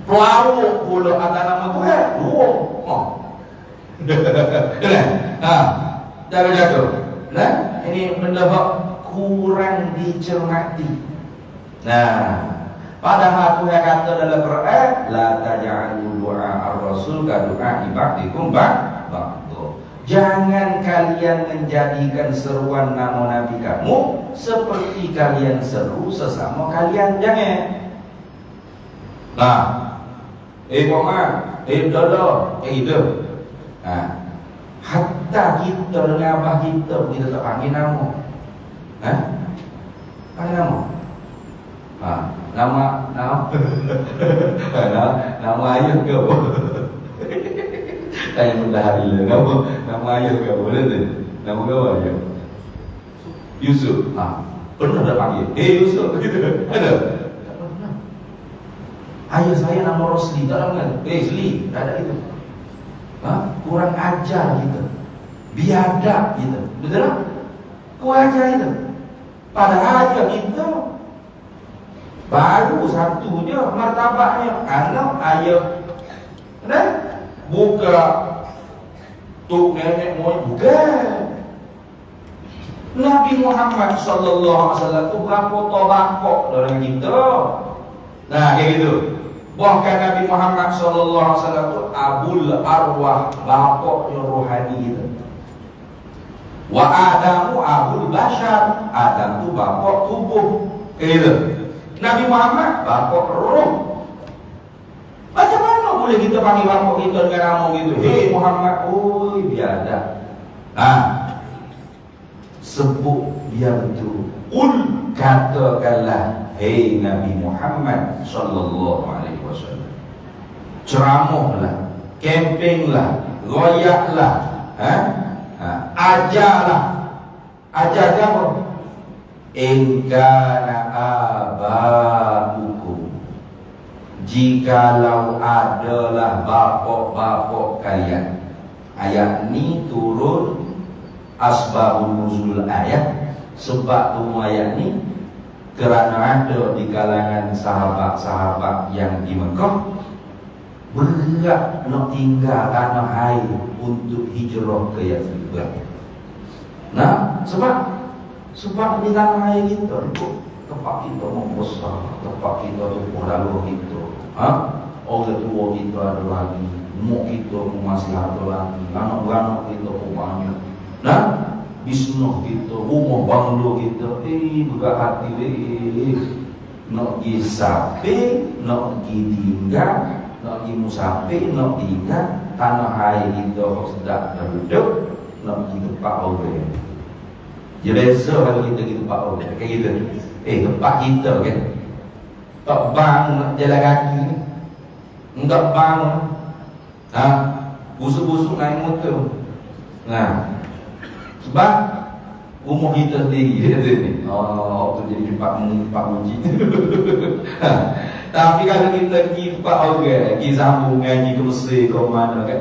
pelawak pula ada nama Tuhan. Jangan jatuh. Ini benda kurang dicermati. Padahal Tuhan kata dalam Quran, la taj'alu du'a ar-rasul ka du'a ibadikum ba'du. Jangan kalian menjadikan seruan nama Nabi kamu seperti kalian seru sesama kalian. Jangan. Muhammad, Dodo, itu. Hatta kita dengan abah kita tak panggil nama. Panggil nama. Nama ayah ke apa? Tanya mudah hari lah. Nama ayah ke apa? Nama kau ayah Yusuf. Pernah tak panggil? Yusuf. Ada? Tak pernah. Ayah saya nama Rosli. Tak ada kan? Sli. Tak ada itu. Kurang ajar kita. Biadab kita. Betul tak? Kurang ajar kita. Padahal ajar kita baru satu je martabatnya. Anak ayah buka tuk nenek moyang. Bukan. Nabi Muhammad sallallahu alaihi wasallam tu berapa tobakok dalam kita. Kayak gitu. Bahkan Nabi Muhammad sallallahu alaihi wasallam tu abul arwah, bapaknya rohani kita. Wa Adamu abul bashar, Adam tu bapak tubuh. Kayak gitu. Nabi Muhammad bapak roh boleh kita panggil bapak kita dengan nama gitu. Hei Muhammad, oi biada. Sebut dia betul. Qul, katakanlah, hei Nabi Muhammad sallallahu alaihi wasallam. Ceramahlah, kempenlah, royaklah, ajarlah. Ajar apa? In kana aba'ukum, jikalau adalah bapak-bapak kalian. Ayat ni turun asbabun nuzul ayat, sebab turun ayat ni kerana ada di kalangan sahabat-sahabat yang di Mekah berat nak tinggal tanah air untuk hijrah ke Yathriba. Nah, sebab di tanah air kita itu tempat kita membesar, tempat kita tumbuh lalu kita. Orang tua kita ada lagi, mak kita pun masih ada lagi, anak-anak kita pun banyak. Nah, bisnis kita, rumah banglo kita, berat hati nak pergi sapi, nak pergi tinggal, nak pergi musafir, nak tinggal tanah air kita sedap duduk, nak pergi tempat orang. Dia beza kalau kita pergi tempat orang, kayak gitu. Tempat kita kan, tak bang nak jalan kaki, enggak bang, busuk-busuk naik motor. Nah, sebab rumah kita sendiri dia ni. Tu jadi tempat muji. Tapi kalau kita pergi tempat orang, pergi sambung ngaji ke Mesir ke mana kan,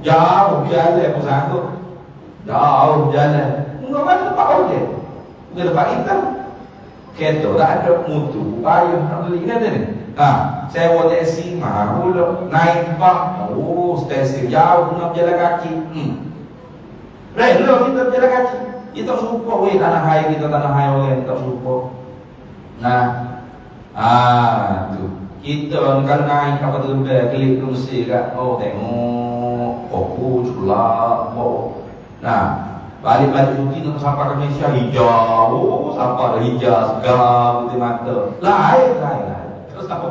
jauh jalan pun sanggup. Jauh jalan. Enggak mana tempat orang. Bukan tempat kita. Kereta tak ada, mutu, payah nak beli kan ni. Sewa taksi mahal, naik bak, stesen jauh nak berjalan kaki. Rela kita berjalan kaki. Kita serupa, tanah air kita, tanah air orang kita serupa. Nah, tu kita kalau naik kapal terbang kelip ke Mesir kan, tengok koku culak, nah balik-balik suki nak sampai ke Malaysia hijau, sampai dah hijau segar putih mata, lain. Terus apa?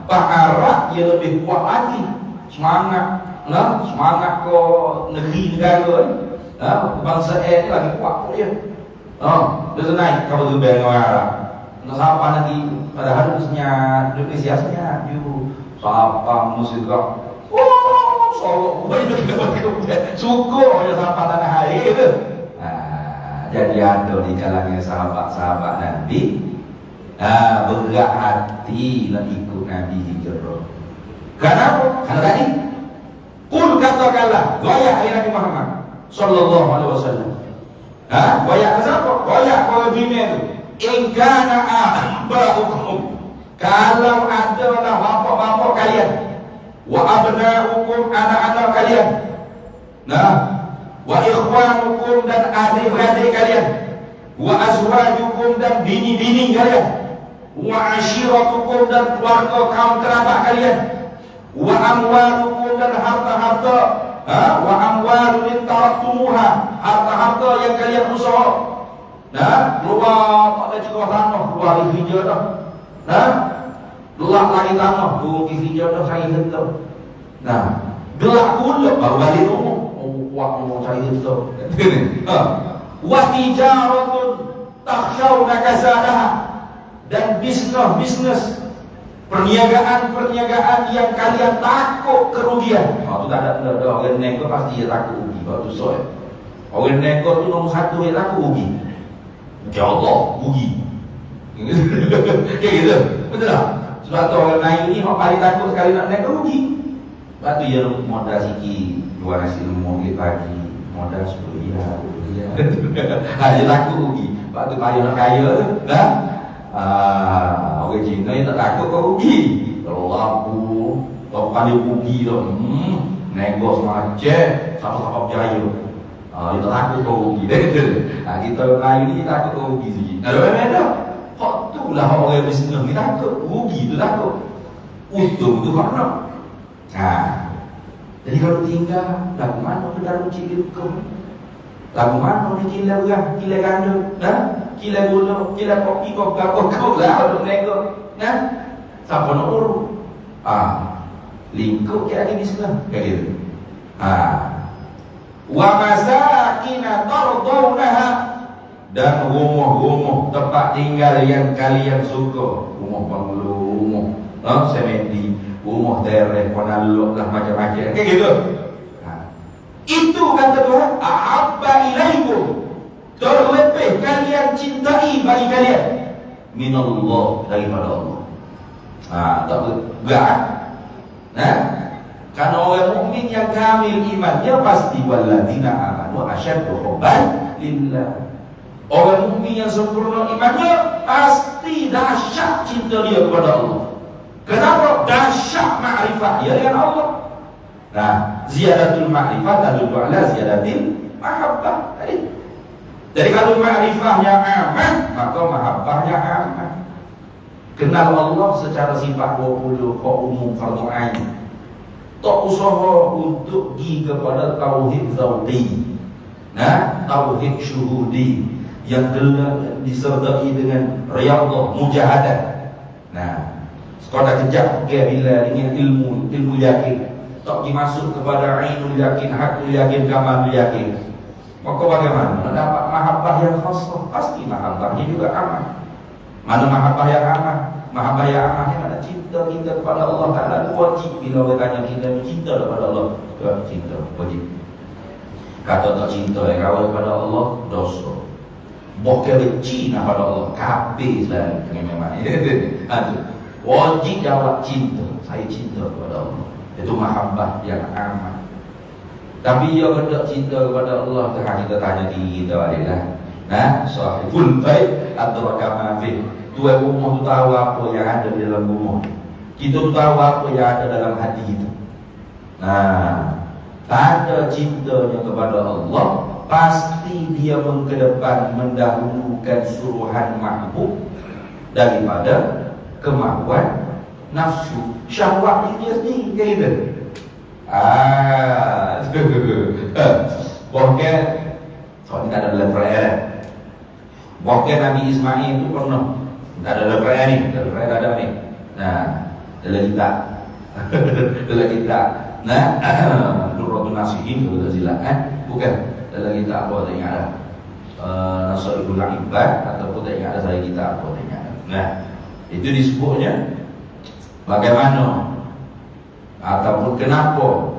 Pak Arab dia lebih kuat lagi semangat, semangat ke negeri negara bangsa ni lagi kuat pun dia. Dia naik kapal terbang dengan orang Arab. Nak sampai nanti pada harusnya Indonesia senyap you sampai musik Solo syukur dia sampai tanah air tu. Jadi ada di kalangan sahabat-sahabat Nabi berat hati nak ikut Nabi hijrah. Kenapa? Karena tadi Qul katakanlah, royak Nabi Muhammad sallallahu alaihi wasallam. Royak siapa? Royak para bini tu. In kana aba'ukum, kalau adalah bapak-bapak kalian, wa abna'ukum, anak-anak kalian, wa ikhwanukum, dan adik-beradik kalian, wa azwajukum, dan bini-bini kalian, wa ashiratukum, dan keluarga kaum kerabat kalian, wa amwalukum, dan harta-harta, wa amwalun taraktumuha, harta-harta yang kalian usaha. Keluar tak ada cerah tanah, keluar di hijau dah. Gelap lagi tanah, turun di hijau dah, saya hentak. Gelap pula baru balik rumah. Kuat rumah saya hentak. Wa tijaratun takhshawna kasadaha, dan bisnes perniagaan yang kalian takut kerugian. Tu tak ada orang nekor pasti dia takut rugi. Baru tu soal. Orang nekor tu nombor satu yang takut rugi. Ya Allah, rugi. Kayak gitu. Betul tak? Sebab tu orang naik ni paling takut sekali nak naik rugi. Sebab tu dia modal sikit, jual nasi lemong pagi, modal 10 riyal. Dia takut rugi. Sebab tu kaya nak kaya tu, dah. Orang Cina yang tak takut kau rugi. Kalau lampu, kalau pandai rugi tu, negos macam siapa-siapa berjaya. Dia tak takut kau rugi. Kita Melayu ni takut kau rugi sikit. Ada. Hak tu lah orang bisnes ni takut rugi tu takut. Untung tu hak nak. Jadi kalau tinggal, lagu mana kita rugi di hukum? Lagu mana ni kila beras, kila ganda, kila gula, kila kopi, kau lah untuk nego. Siapa nak urus? Lingkup kayak di sana kayak gitu. Wa masakina tardawnaha, dan rumah-rumah tempat tinggal yang kalian suka, rumah banglo, rumah semedi, rumah daerah Konalok lah, macam-macam kayak gitu. Itu kata Tuhan, ahabba ilaikum, terlebih kalian cintai bagi kalian minallah, daripada Allah. Tak enggak. Karena orang mukmin yang kamil imannya pasti walladzina amanu asyaddu hubban lillah. Orang mukmin yang sempurna imannya pasti dahsyat cinta dia kepada Allah. Kenapa? Dahsyat ma'rifah dia dengan Allah. Ziyadatul ma'rifah tadullu ala ziyadatil mahabbah. Jadi kalau ma'rifahnya aman, maka mahabbahnya aman. Kenal Allah secara sifat 20 kok umum fardu ain. Tak usaha untuk pergi kepada tauhid zauqi, tauhid syuhudi yang disertai dengan riyadhah mujahadah. Sekolah kejap bila dengan ilmu yakin, tak dimasuk kepada ainul yakin, hakul yakin, kamalul yakin, maka bagaimana mendapat mahabbah yang khasah? Pasti mahabbahnya juga aman. Mana mahabbah yang aman? Mahabbah yang aman yang ada cinta kita kepada Allah Ta'ala. Wajib bila orang tanya kita cinta kepada Allah, cinta wajib. Kata tak cinta yang kawal kepada Allah, dosa. Bokeh benci kepada Allah, kafir lah memang. Wajib jawab cinta. Saya cinta kepada Allah. Itu mahabbah yang aman. Tapi ia hendak cinta kepada Allah, kita tanya diri kita baliklah. Sahibul bait adraka ma fi. Tuan rumah tu tahu apa yang ada di dalam rumah. Kita tu tahu apa yang ada dalam hati kita. Tanda cintanya kepada Allah, pasti dia mengkedepan, mendahulukan suruhan mahbub daripada kemauan nafsu syahwat dia sendiri, kayak gitu. Bahkan kalau tidak ada level R, bahkan Nabi Ismail itu pernah tidak ada level R ni, level R ada ni. Dalam kita, Nurratul Nasihin kalau tak silap, bukan dalam kita apa tak ingat ada. Nasrul Ibad ataupun tak ingat ada saya kita apa tak ingat ada. Itu disebutnya bagaimana ataupun kenapa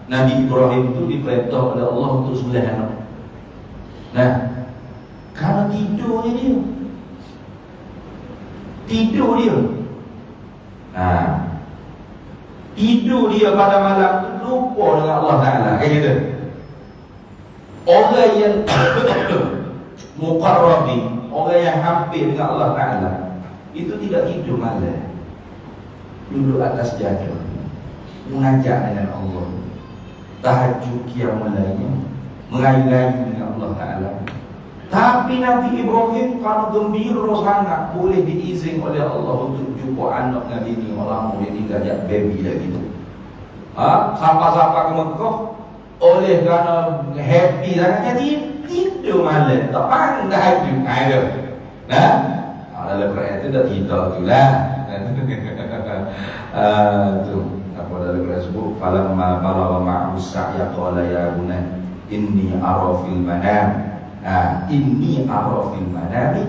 Nabi Ibrahim itu diperintah oleh Allah untuk sembelih anak. Karena tidurnya dia. Tidur dia pada malam itu lupa dengan Allah Ta'ala, kayak gitu. Orang yang muqarrabin, orang yang hampir dengan Allah Ta'ala, itu tidak tidur malam, duduk atas jadah, mengajak dengan Allah, tahajud qiyamul lailnya, merayu-rayu dengan Allah Ta'ala. Tapi Nabi Ibrahim kalau gembira sangat, boleh diizin oleh Allah untuk jumpa anak Nabi ni, orang boleh tinggal baby dah gitu. Sampai-sampai ke Mekah, oleh kerana happy sangat, jadi tidur malam, tak pandai tahajud. Dalam Quran itu dah tidur tu lah. Tu apa dalam Quran sebut, falamma balagha ma'ahu sa'ya qala ya bunayya inni ara fil manam. Inni ara fil manami,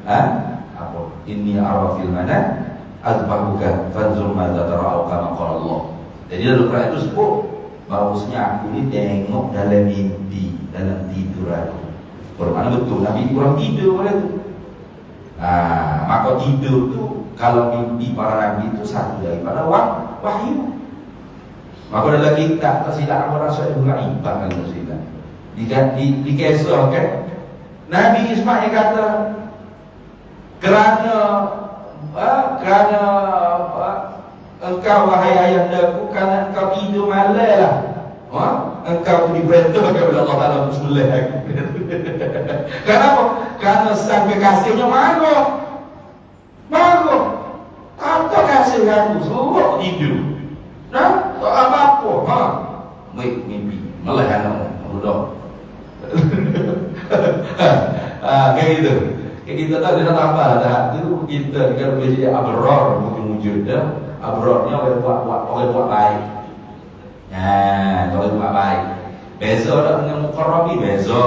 apa? Inni ara fil manam azbahuka fanzur madza tara'u kama qala Allah. Jadi dalam Quran itu sebut bahawasanya aku ni tengok dalam mimpi, dalam tidur aku. Bermakna betul Nabi Ibrahim tidur pada tu. Maka tidur tu kalau mimpi para nabi itu satu daripada wahyu. Maka dalam kitab tersilap apa rasa itu gaib kan tersilap. Dikisahkan Nabi Ismail kata kerana engkau wahai ayahandaku, kerana engkau tidur malam lah, engkau diperintah kepada Allah Ta'ala untuk sembelih aku. Kenapa? Karena sang kekasihnya marah. Kata kasih aku suruh tidur. Tak apa-apa. Baik mimpi malah anak mudah. Kayak gitu. Kayak kita tak ada tambah dah. Itu kita kalau boleh jadi abrar mungkin wujud dah. Abror ni orang buat baik. Orang buat baik. Beza dah dengan muqarrabin, beza.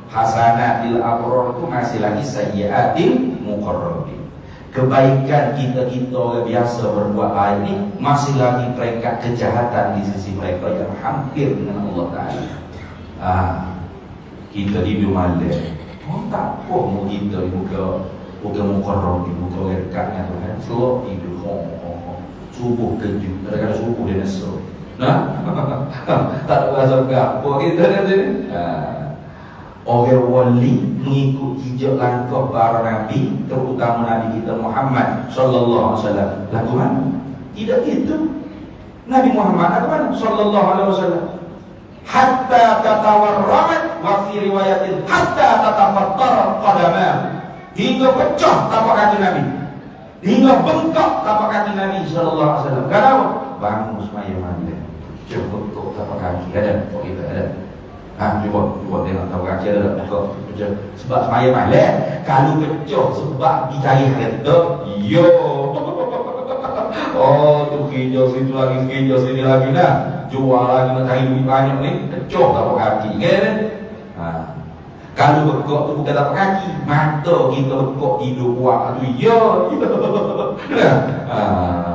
Hasanatil abror itu masih lagi sayyiatil muqarrabin. Kebaikan kita orang biasa berbuat baik ni masih lagi peringkat kejahatan di sisi mereka yang hampir dengan Allah Ta'ala. Kita hidup malam. Tak apa mu kita bukan muqarrabin, bukan orang dekatnya Tuhan. Selok hidup subuh kejut, kadang-kadang subuh dia nesok. Tak ada rasa apa kita nanti. Orang wali mengikut jejak langkah para nabi, terutama Nabi kita Muhammad sallallahu alaihi wasallam. Lagu mana? Tidak gitu. Nabi Muhammad lagu mana? Sallallahu alaihi wasallam. Hatta tatawarramat wa fi riwayatin hatta tatafattara qadamah. Hingga pecah tapak kaki Nabi. Hingga bengkak tapak kaki Nabi sallallahu alaihi wasallam. Kenapa? Bangun semaya malam. Cuba untuk tapak kaki ada, kita ada. Cuba tengok tahu kaki ada buka pecah. Sebab semaya malam kalau pecah sebab dicari harta, yo. Tu kerja situ lagi, kerja sini lagi dah. Jual lagi nak cari duit banyak ni, pecah tapak kaki kan? Kalau bekok tu bukan tapak kaki, mata kita bekok hidup buat tu, yo.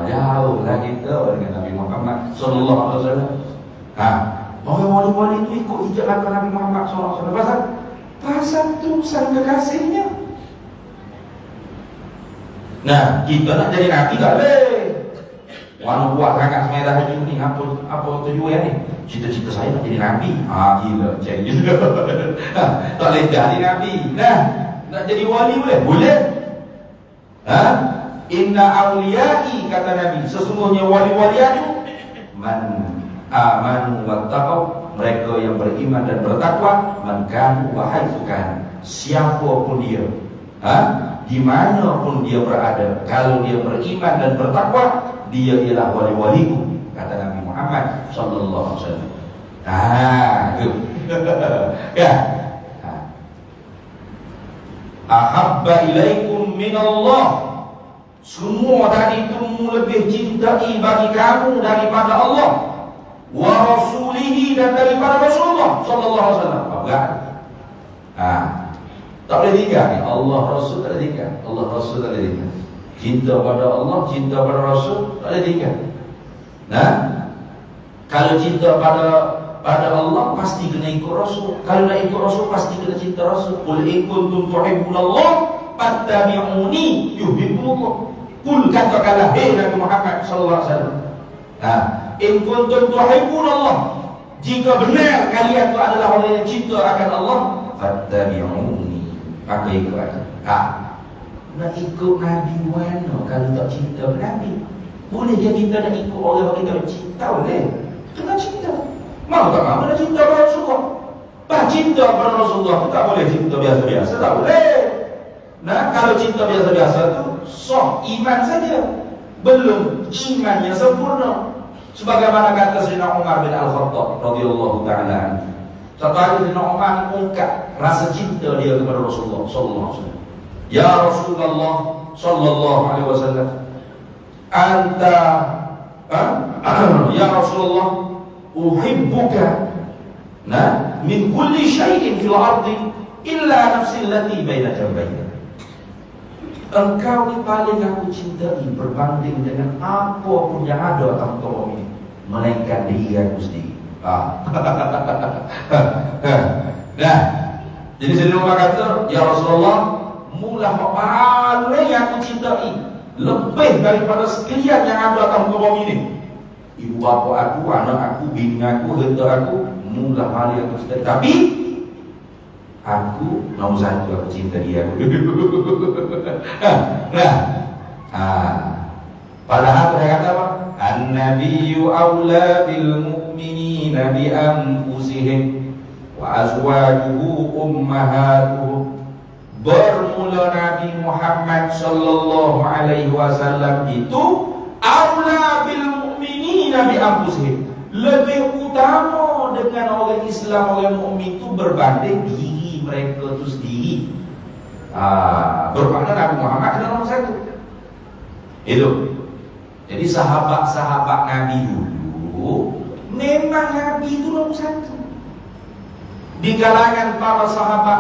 Jauh lah kita dengan Nabi Muhammad sallallahu alaihi wasallam. Orang wali-wali itu ikut hijab langkah Nabi Muhammad SAW. Pasal tu sang kekasihnya. Nah, kita nak jadi Nabi tak boleh. Orang buat sangat semerah haji ni, apa tujuan ni? Cita-cita saya nak jadi Nabi. Gila, jadi gila. Tak boleh jadi Nabi. Nah, nak jadi wali boleh? Boleh. Inna awliyai, kata Nabi, sesungguhnya wali-wali itu man amanu wattaqau, mereka yang beriman dan bertakwa, man kanu wa haitsu kana, siapapun dia, di mana pun dia berada, kalau dia beriman dan bertakwa, dia ialah wali-waliku, kata Nabi Muhammad sallallahu alaihi wasallam. Tu. Ya. Ahabba ilaikum minallah, semua tadi itu lebih cintai bagi kamu daripada Allah, wa rasulihi, dan daripada Rasulullah sallallahu alaihi wasallam. Enggak. Tak boleh tiga ni. Allah Rasul tak boleh tiga. Allah Rasul tak boleh tiga. Cinta pada Allah, cinta pada Rasul tak boleh tiga. Kalau cinta pada Allah pasti kena ikut Rasul. Kalau nak ikut Rasul pasti kena cinta Rasul. Qul in kuntum tuhibbunallah fattabi'uni yuhibbukum. Qul, katakanlah hai Nabi Muhammad sallallahu alaihi wasallam. In kuntum tuhibbunallah, jika benar kalian itu adalah orang yang cinta akan Allah, fattabi'uni, maka ikut aku. Nak ikut Nabi mana kalau tak cinta Nabi? Boleh je kita nak ikut orang yang kita cinta, boleh? Kena cinta. Mau tak mau nak cinta pada Rasulullah. Cinta pada Rasulullah tu tak boleh cinta biasa-biasa, tak boleh. Nah, kalau cinta biasa-biasa tu sah iman saja, belum iman yang sempurna. Sebagaimana kata Sayyidina Umar bin Al-Khattab radhiyallahu ta'ala, satu hari Sayyidina Umar mengungkap rasa cinta dia kepada Rasulullah sallallahu alaihi wasallam. Ya Rasulullah sallallahu alaihi wasallam, anta ya Rasulullah, uhibbuka min kulli syai'in fil ardi illa nafsi allati baina jambayya. Engkau ni paling aku cintai berbanding dengan apa pun yang ada atas muka bumi, melainkan diri aku sendiri. Nah, jadi Sayyidina Umar kata, ya Rasulullah, mula paling aku cintai lebih daripada sekalian yang ada atas muka bumi ini. Ibu bapa aku, anak aku, bini aku, harta aku, mula paling aku cintai. Tapi aku nombor satu, aku cinta dia. Padahal saya kata apa? An-nabiyyu awla bil mu'minina bi anfusihim wa azwajuhu ummahatuhum. Bermula Nabi Muhammad sallallahu alaihi wasallam itu awla bil mu'minina bi anfusihim, lebih utama dengan orang Islam, orang mukmin itu berbanding diri mereka itu sendiri. Bermakna Nabi Muhammad adalah nomor satu. Itu. Jadi sahabat-sahabat Nabi dulu memang Nabi itu nomor satu. Di kalangan para sahabat,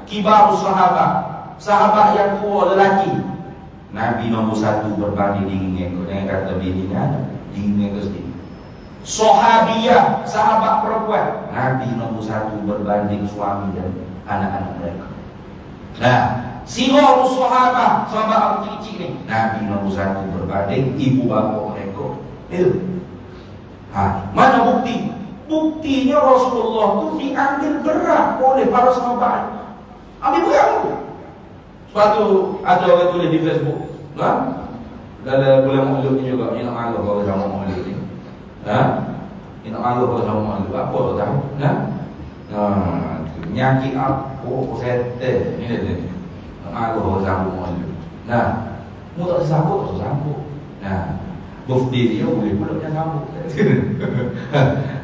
kibar sahabat, sahabat yang tua lelaki, Nabi nomor satu berbanding dengan kata bininya, dengan sendiri. Sahabiah, sahabat perempuan, Nabi nomor satu berbanding suami dan anak-anak mereka. Nah, sigar sahabat, sahabat kecil ni, Nabi nomor satu berbanding ibu bapa mereka. Itu. Mana bukti? Buktinya Rasulullah itu diambil berat oleh para sahabat. Ambil berat tu. Suatu ada orang tulis di Facebook, dalam bulan Maulid ni juga, ni nak malu kalau sama Maulid ni. Ni nak malu kalau sama Maulid. Apa tu tahu? Nyaki apa setel ni dia. Nak malu kalau sama Maulid. Mu tak sambut, tak sambut. Bukti dia boleh pulaknya sambut.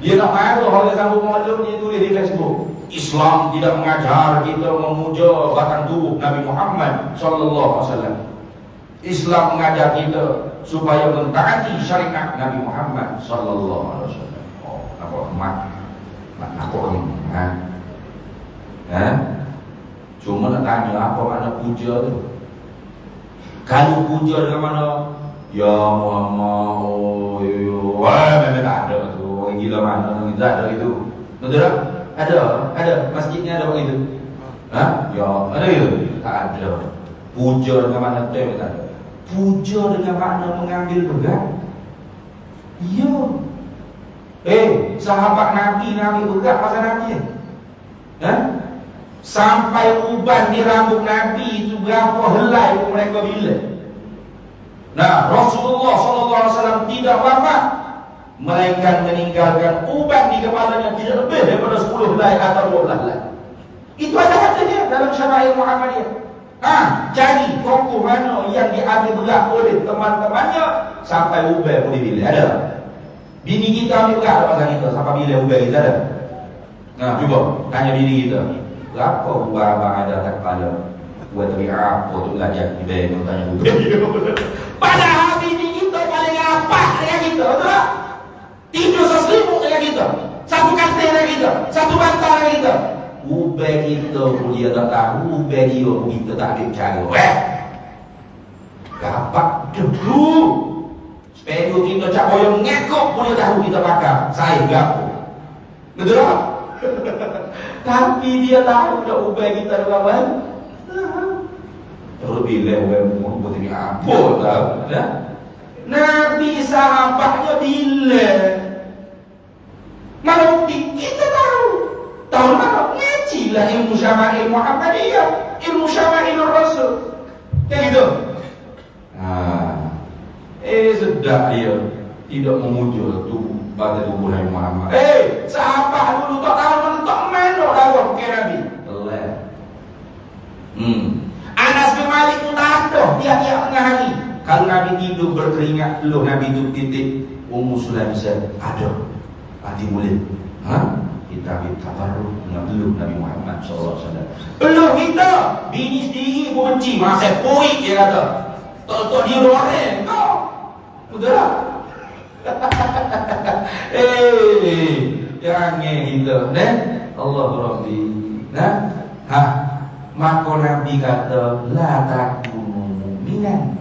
Dia nak malu kalau sambut Maulid ni tulis di Facebook. Islam tidak mengajar kita memuja batang tubuh Nabi Muhammad sallallahu alaihi wasallam. Islam mengajar kita supaya mentaati syariat Nabi Muhammad sallallahu alaihi wasallam. Apa apa ni? Cuma nak tanya apa makna puja tu? Kalau puja dengan mana? Ya Muhammad, memang tak ada tu. Orang gila mana? Tak ada itu. Betul tak? Ada. Masjidnya ada begitu. Ya, ada itu? Tak ada. Puja dengan makna tu tak ada. Puja dengan makna mengambil berat. Ya. Sahabat Nabi berat pasal Nabi. Sampai uban di rambut Nabi itu berapa helai mereka bila. Rasulullah SAW tidak wafat, melainkan meninggalkan uban di kepalanya tidak lebih daripada 10 helai atau 12 helai. Itu ada hadisnya dalam Syama'il Muhammadiyah. Cari tokoh mana yang diambil berat oleh teman-temannya sampai uban boleh bila. Ada? Bini kita ambil berat pasal kita sampai bila uban kita ada? Cuba tanya bini kita, berapa uban abang ada atas kepala? Buat dari apa tu belajar di bawah tanya uban. Padahal bini kita paling apa dengan kita, betul tak? Tidur seselimut dengan kita, satu katil dengan kita, satu bantal dengan kita. Ubai kita pun dia tak tahu, ubai dia pun kita tak ada cara. Gapak debu. Sepeda kita cak boyong ngekok pun dia tahu kita bakar. Saya gapuk. Betul tak? Tapi dia tahu tak ubai kita ada apa? Terlebih ubai mu buat ini apa tahu? Nabi sahabatnya bila mana bukti kita tahu mana ngajilah ilmu Syama'il Muhammadiyah, ilmu Syama'il Rasul kayak gitu. Sedap dia tidak memuja tubuh pada tubuh Nabi Muhammad. Sahabat dulu tak tahu mentok mana dakwah ke Nabi. Anas bin Malik itu tak ada tiap-tiap tengah hari. Kalau Nabi tidur berkeringat, belum Nabi itu titik Ummu Sulaim ada. Nanti boleh. Kita ambil tabarruk dengan belum Nabi Muhammad SAW. Belum kita, bini sendiri pun benci. Masa poik dia kata. Tok-tok dia orang kau. Betul tak? Jangan kita. Allah Rabbi. Maka Nabi kata, la takunu mu'minan.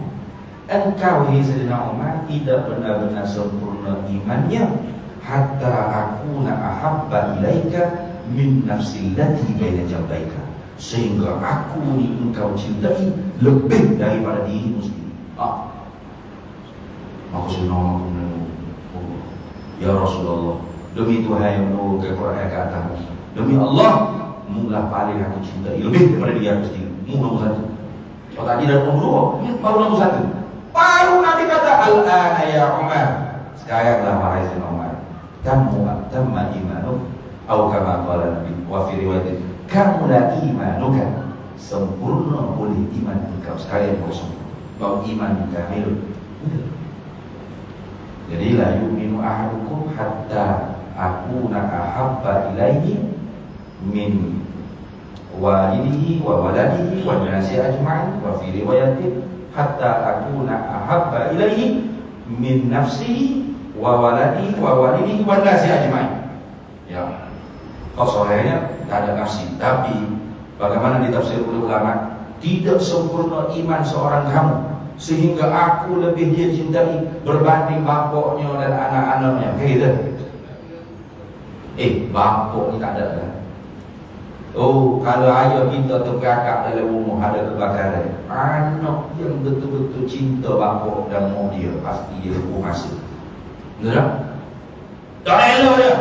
Engkau Sayyidina Umar tidak benar-benar sempurna imannya hatta akuna ahabba ilaika min nafsi allati baina jambaika, sehingga aku ni engkau cintai lebih daripada dirimu sendiri. Maka Sayyidina Umar ya Rasulullah, demi Tuhan yang menurunkan Quran ke atasmu, demi Allah, mulah paling aku cintai lebih daripada diri aku sendiri. Mu nombor satu. Kalau tadi dah nombor 2, baru nombor 1. Baru Nabi kata, al-ana ya Umar, sekaranglah wahai Sayyidina Umar, tamma imanuk, atau kama qala Nabi wa fi riwayat, kamula imanuka, sempurna oleh iman engkau. Sekalian kosong bahwa iman kamil. Jadi la yu'minu ahadukum hatta akuna ahabba ilaihi min walidihi wa waladihi wa nasi ajma'in, wa fi riwayatin hatta akuna ahabba ilaihi min nafsihi wa waladihi wa walidihi wa nasi ajmain. Ya. Kosornya tak ada nafsi, tapi bagaimana ditafsir oleh ulama, tidak sempurna iman seorang kamu sehingga aku lebih dia cintai berbanding bapaknya dan anak-anaknya. Kayak gitu. Bapak ni tak ada kan? Oh, kalau ayah kita tergagak dalam rumah ada kebakaran, anak yang betul-betul cinta bapak dan mak dia pasti dia masa. Betul tak? Tak elok dia.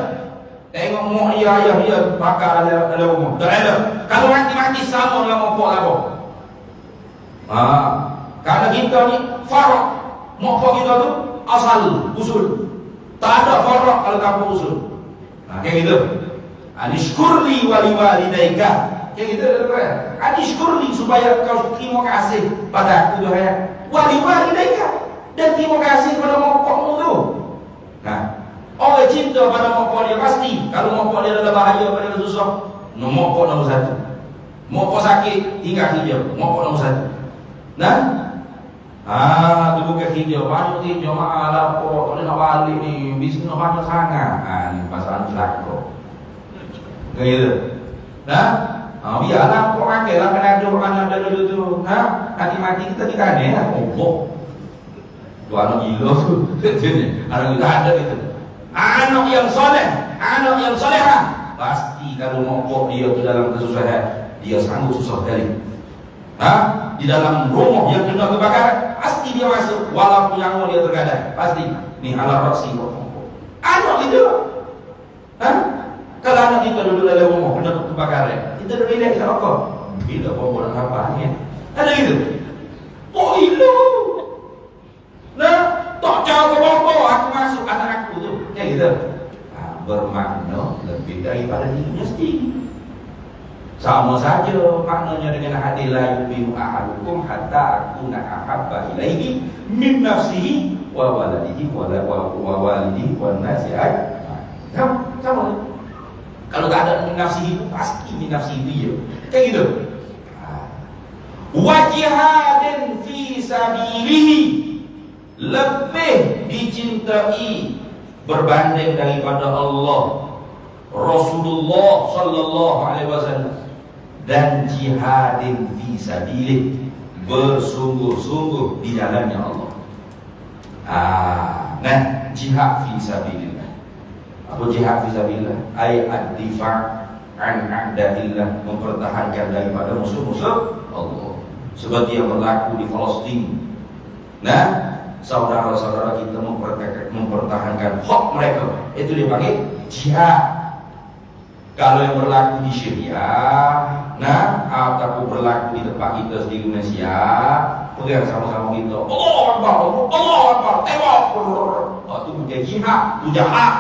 Tengok mak dia, ayah dia bakar dalam rumah. Tak elok. Kalau mati-mati sama dengan mak apa? Kalau kita ni farak, mak kita tu asal usul. Tak ada farak kalau kamu usul. Kayak gitu. Anishkurli wali walidaika. Kayak gitu kan? Anishkurli supaya kau terima kasih pada aku wahai wali walidaika, dan terima kasih pada mokokmu tu. Nah, orang cinta pada mokok dia pasti. Kalau mokok dia ada bahaya, pada susah, mokok nombor satu. Mokok sakit, tinggal hijau. Mokok nombor satu. Nah, tu bukan hijau. Banyak hijau malah kok nak balik ni. Bisnis banyak sangat. Ni masalah celaka. Kayak gitu. Nah, biarlah kok pakai lah kena mana ada dulu tu. Nah, mati kita dikane lah. Tu anak gila tu. Anak kita ada gitu. Anak yang soleh, anak yang solehah, pasti kalau mokok dia tu dalam kesusahan, dia sanggup susah kali. Di dalam rumah yang kena kebakaran, pasti dia masuk walaupun nyawa dia tergadai. Pasti. Ni ala roksi mokok. Anak gitu. Kalau anak kita duduk dalam rumah kena kebakaran, kita dah relax tak apa. Bila bawa nak apa ni? Ada gitu. Oh ilu. Nah, tak jauh apa aku masuk anak aku tu. Kayak gitu. Bermakna lebih daripada dirinya sendiri. Sama saja maknanya dengan hadis la yu'minu ahadukum hatta akuna ahabba ilaihi min nafsihi wa waladihi wa walidihi wa nasi ajmain. Sama. Kalau tak ada min nafsihi itu pasti min nafsihi dia. Kayak gitu. Wa jihadin fi sabilihi, lebih dicintai berbanding daripada Allah, Rasulullah sallallahu alaihi wasallam, dan jihadin fi sabilih, bersungguh-sungguh di jalannya Allah. Nah, jihad fi sabilillah. Apa jihad fi sabilillah? Ay ad-difa' an a'da'illah, mempertahankan daripada musuh-musuh Allah. Seperti yang berlaku di Palestin. Nah, saudara-saudara kita mempertahankan hak mereka, itu dipanggil jihad. Kalau yang berlaku di Syria, ataupun berlaku di tempat kita di Indonesia, pegang sama-sama kita, Allah Akbar, Allah Akbar, tembak. Itu bukan jihad, itu jahat.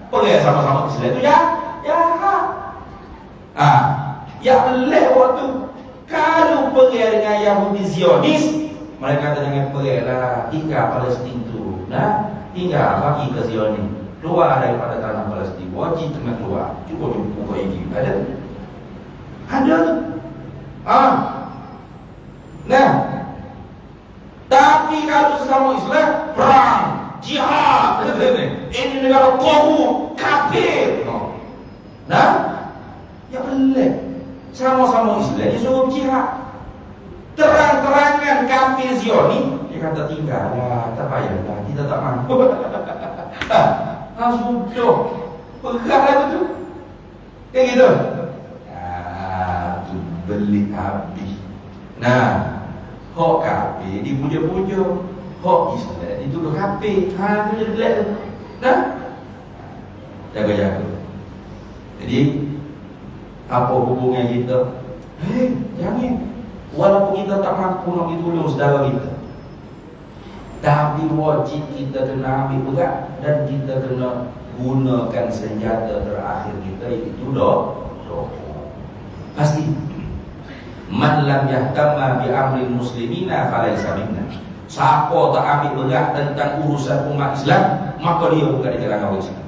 Pegang sama-sama Islam itu jahat. Yang lewat tu, kalau pegang dengan Yahudi Zionis, mereka kata jangan pergilah, tinggal Palestin tu. Tinggal bagi ke Zionis, keluar daripada tanah Palestin, wajib kena keluar. Cuba buka ini, ada tu. Nah, tapi kalau sesama Islam, perang, jihad, ini negara tahu, kafir. Nah, ya boleh. Sama-sama Islam disuruh jihad. Terang-terangan kafir Zionis, dia kata tinggallah, tak payahlah, kita tak mampu. Sudah, pegang tu. Kayak gitu. Tu beli habis. Hak kafir dipuja-puja, hak Islam dituduh kafir. Tu jadi gelap tu. Jaga-jaga. Jadi apa hubungan kita? Jangan. Walaupun kita tak mampu nak ditolong saudara kita, tapi wajib kita kena ambil pegang dan kita kena gunakan senjata terakhir kita, iaitu doa. Pasti. Man lam yahtamma bi amri muslimina falaysa minna. Siapa tak ambil pegang tentang urusan umat Islam, maka dia bukan di kalangan Islam.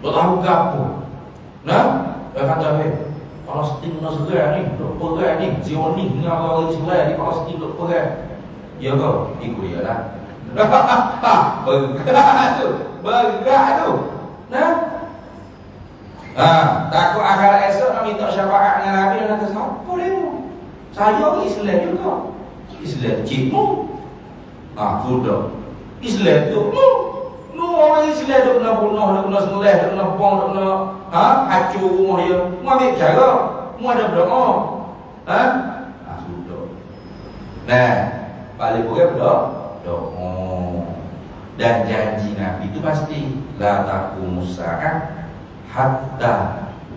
Tak tahu ke apa? Dia kata, Palestin nak segera ni, duk perang ni, Zionis ni orang Israel di Palestin duk perang. Ya kau, ikut dia lah. Bergerak tu. Nah, takut akhirat esok nak minta syafaat dengan Nabi dan kata siapa dia? Saya orang Islam juga. Islam cikgu. Sudah. Islam tu. Orang Islam tu kena bunuh, dia kena sembelih, dia kena bong, dia kena hancur rumah dia. Mu ambil cara, mu ada berdoa. Sudah. Nah, paling boleh berdoa. Dan janji Nabi itu pasti la taqumus sa'ah hatta